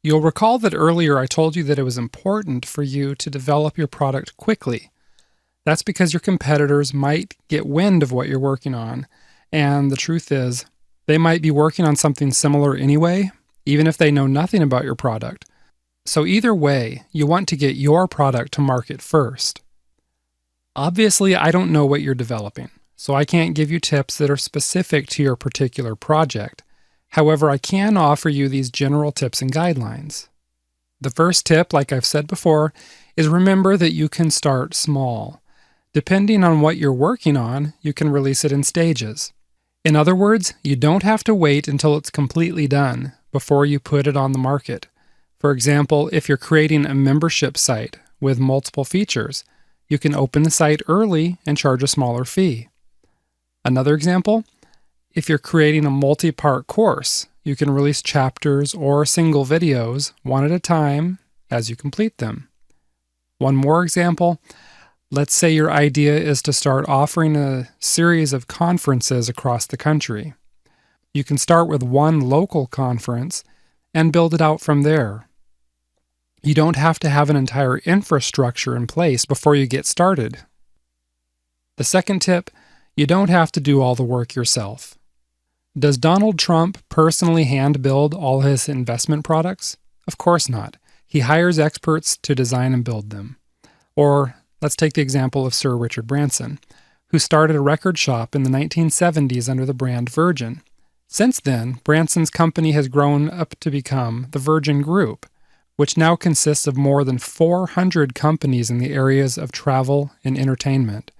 You'll recall that earlier I told you that it was important for you to develop your product quickly. That's because your competitors might get wind of what you're working on, and the truth is, they might be working on something similar anyway, even if they know nothing about your product. So either way, you want to get your product to market first. Obviously, I don't know what you're developing, so I can't give you tips that are specific to your particular project. However, I can offer you these general tips and guidelines. The first tip, like I've said before, is remember that you can start small. Depending on what you're working on, you can release it in stages. In other words, you don't have to wait until it's completely done before you put it on the market. For example, if you're creating a membership site with multiple features, you can open the site early and charge a smaller fee. Another example, if you're creating a multi-part course, you can release chapters or single videos one at a time as you complete them. One more example, let's say your idea is to start offering a series of conferences across the country. You can start with one local conference and build it out from there. You don't have to have an entire infrastructure in place before you get started. The second tip, you don't have to do all the work yourself. Does Donald Trump personally hand-build all his investment products? Of course not. He hires experts to design and build them. Or let's take the example of Sir Richard Branson, who started a record shop in the 1970s under the brand Virgin. Since then, Branson's company has grown up to become the Virgin Group, which now consists of more than 400 companies in the areas of travel and entertainment.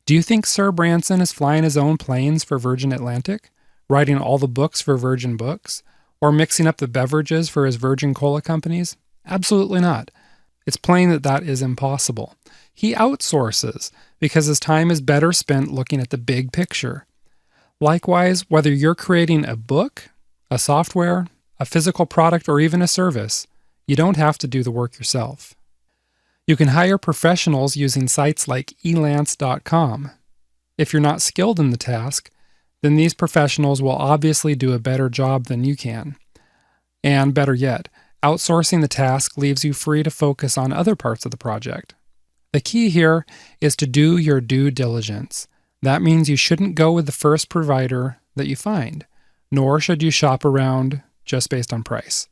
Do you think Sir Branson is flying his own planes for Virgin Atlantic, writing all the books for Virgin Books, or mixing up the beverages for his Virgin Cola companies? Absolutely not. It's plain that that is impossible. He outsources because his time is better spent looking at the big picture. Likewise, whether you're creating a book, a software, a physical product, or even a service, you don't have to do the work yourself. You can hire professionals using sites like elance.com. If you're not skilled in the task, then these professionals will obviously do a better job than you can. And better yet, outsourcing the task leaves you free to focus on other parts of the project. The key here is to do your due diligence. That means you shouldn't go with the first provider that you find, nor should you shop around just based on price.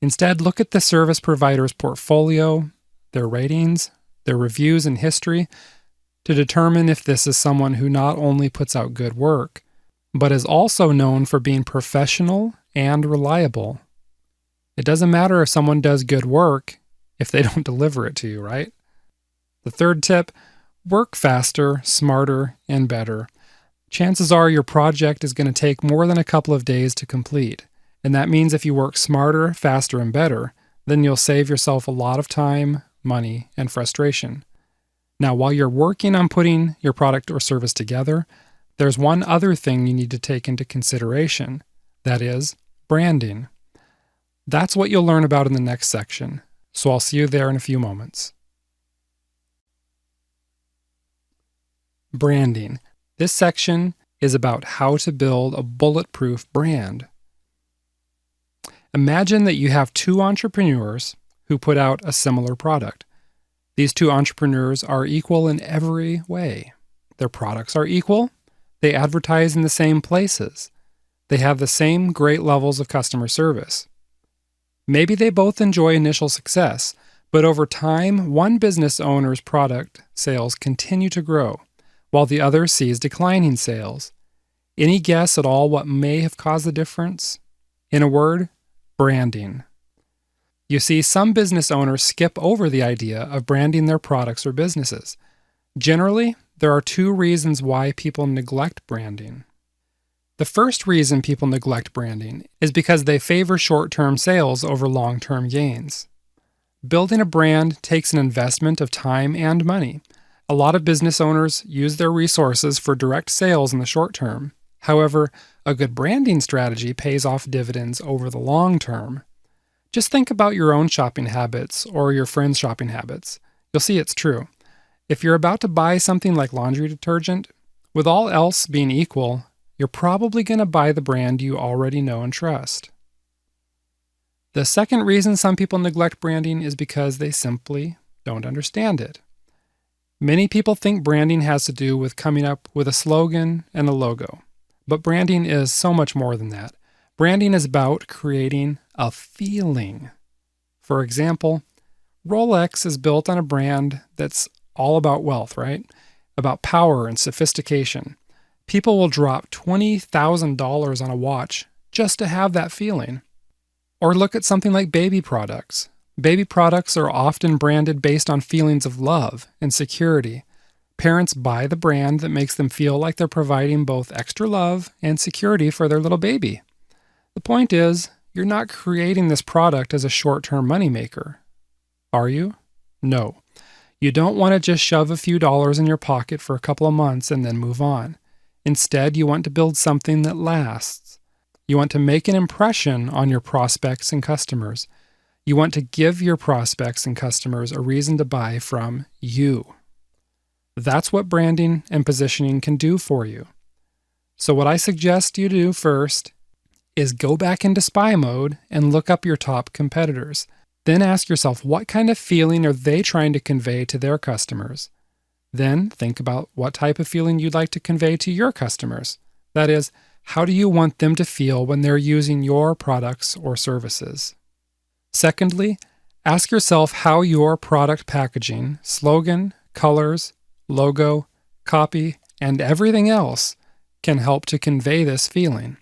Instead, look at the service provider's portfolio, their ratings, their reviews and history to determine if this is someone who not only puts out good work, but is also known for being professional and reliable. It doesn't matter if someone does good work if they don't deliver it to you, right? The third tip, work faster, smarter, and better. Chances are your project is going to take more than a couple of days to complete. And that means if you work smarter, faster, and better, then you'll save yourself a lot of time, money, and frustration. Now, while you're working on putting your product or service together, there's one other thing you need to take into consideration. That is, branding. That's what you'll learn about in the next section, so I'll see you there in a few moments. Branding. This section is about how to build a bulletproof brand. Imagine that you have two entrepreneurs who put out a similar product. These two entrepreneurs are equal in every way. Their products are equal. They advertise in the same places. They have the same great levels of customer service. Maybe they both enjoy initial success, but over time, one business owner's product sales continue to grow, while the other sees declining sales. Any guess at all what may have caused the difference? In a word, branding. You see, some business owners skip over the idea of branding their products or businesses. Generally, there are two reasons why people neglect branding. The first reason people neglect branding is because they favor short-term sales over long-term gains. Building a brand takes an investment of time and money. A lot of business owners use their resources for direct sales in the short term. However, a good branding strategy pays off dividends over the long term. Just think about your own shopping habits or your friends' shopping habits. You'll see it's true. If you're about to buy something like laundry detergent, with all else being equal, you're probably going to buy the brand you already know and trust. The second reason some people neglect branding is because they simply don't understand it. Many people think branding has to do with coming up with a slogan and a logo. But branding is so much more than that. Branding is about creating a feeling. For example, Rolex is built on a brand that's all about wealth, right? About power and sophistication. People will drop $20,000 on a watch just to have that feeling. Or look at something like baby products. Baby products are often branded based on feelings of love and security. Parents buy the brand that makes them feel like they're providing both extra love and security for their little baby. The point is, you're not creating this product as a short-term moneymaker. Are you? No. You don't want to just shove a few dollars in your pocket for a couple of months and then move on. Instead, you want to build something that lasts. You want to make an impression on your prospects and customers. You want to give your prospects and customers a reason to buy from you. That's what branding and positioning can do for you. So what I suggest you do first is go back into spy mode and look up your top competitors. Then ask yourself, what kind of feeling are they trying to convey to their customers? Then think about what type of feeling you'd like to convey to your customers. That is, how do you want them to feel when they're using your products or services? Secondly, ask yourself how your product packaging, slogan, colors, logo, copy, and everything else can help to convey this feeling.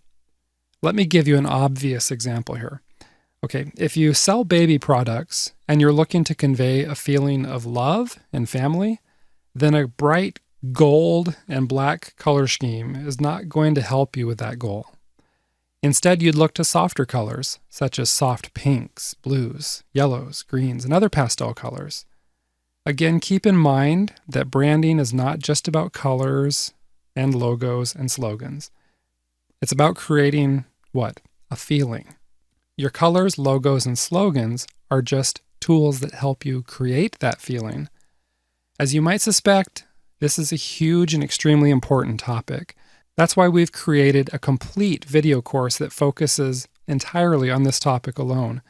Let me give you an obvious example here. Okay, if you sell baby products and you're looking to convey a feeling of love and family, then a bright gold and black color scheme is not going to help you with that goal. Instead, you'd look to softer colors, such as soft pinks, blues, yellows, greens, and other pastel colors. Again, keep in mind that branding is not just about colors and logos and slogans. It's about creating what? A feeling. Your colors, logos, and slogans are just tools that help you create that feeling. As you might suspect, this is a huge and extremely important topic. That's why we've created a complete video course that focuses entirely on this topic alone.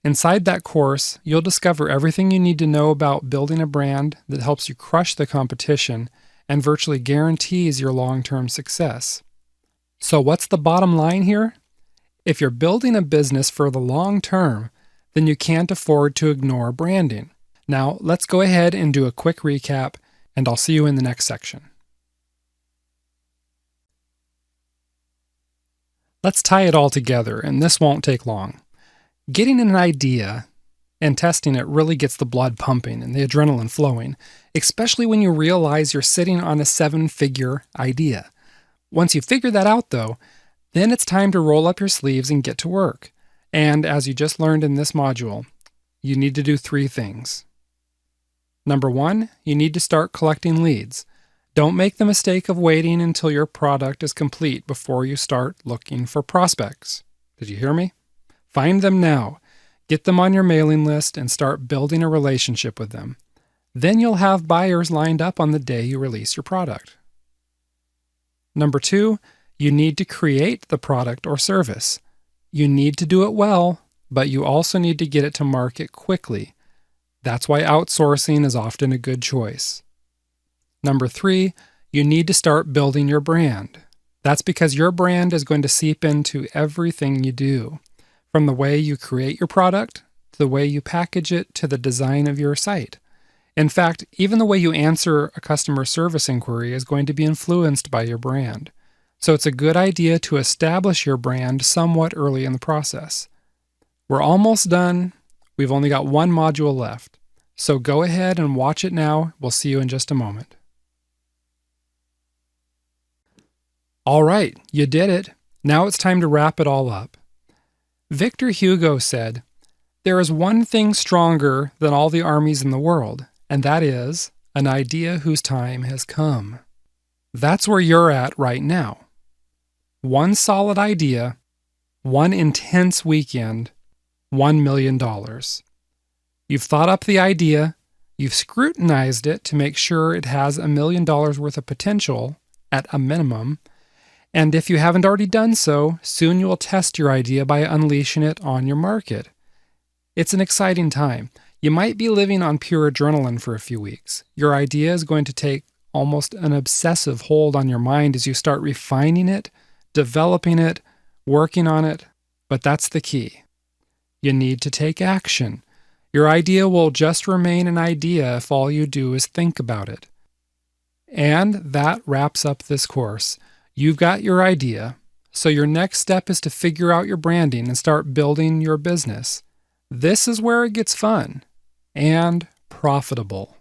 Inside that course, you'll discover everything you need to know about building a brand that helps you crush the competition and virtually guarantees your long-term success. So what's the bottom line here? If you're building a business for the long term, then you can't afford to ignore branding. Now, let's go ahead and do a quick recap, and I'll see you in the next section. Let's tie it all together, and this won't take long. Getting an idea and testing it really gets the blood pumping and the adrenaline flowing, especially when you realize you're sitting on a 7-figure idea. Once you figure that out, though, then it's time to roll up your sleeves and get to work. And as you just learned in this module, you need to do 3 things. Number 1, you need to start collecting leads. Don't make the mistake of waiting until your product is complete before you start looking for prospects. Did you hear me? Find them now, get them on your mailing list, and start building a relationship with them. Then you'll have buyers lined up on the day you release your product. Number 2, you need to create the product or service. You need to do it well, but you also need to get it to market quickly. That's why outsourcing is often a good choice. Number 3, you need to start building your brand. That's because your brand is going to seep into everything you do, from the way you create your product, to the way you package it, to the design of your site. In fact, even the way you answer a customer service inquiry is going to be influenced by your brand. So it's a good idea to establish your brand somewhat early in the process. We're almost done. We've only got one module left. So go ahead and watch it now. We'll see you in just a moment. All right, you did it. Now it's time to wrap it all up. Victor Hugo said, "There is one thing stronger than all the armies in the world, and that is an idea whose time has come." That's where you're at right now. One solid idea, one intense weekend, $1 million. You've thought up the idea, you've scrutinized it to make sure it has $1 million worth of potential at a minimum, and if you haven't already done so, soon you will test your idea by unleashing it on your market. It's an exciting time. You might be living on pure adrenaline for a few weeks. Your idea is going to take almost an obsessive hold on your mind as you start refining it, developing it, working on it, but that's the key. You need to take action. Your idea will just remain an idea if all you do is think about it. And that wraps up this course. You've got your idea, so your next step is to figure out your branding and start building your business. This is where it gets fun and profitable.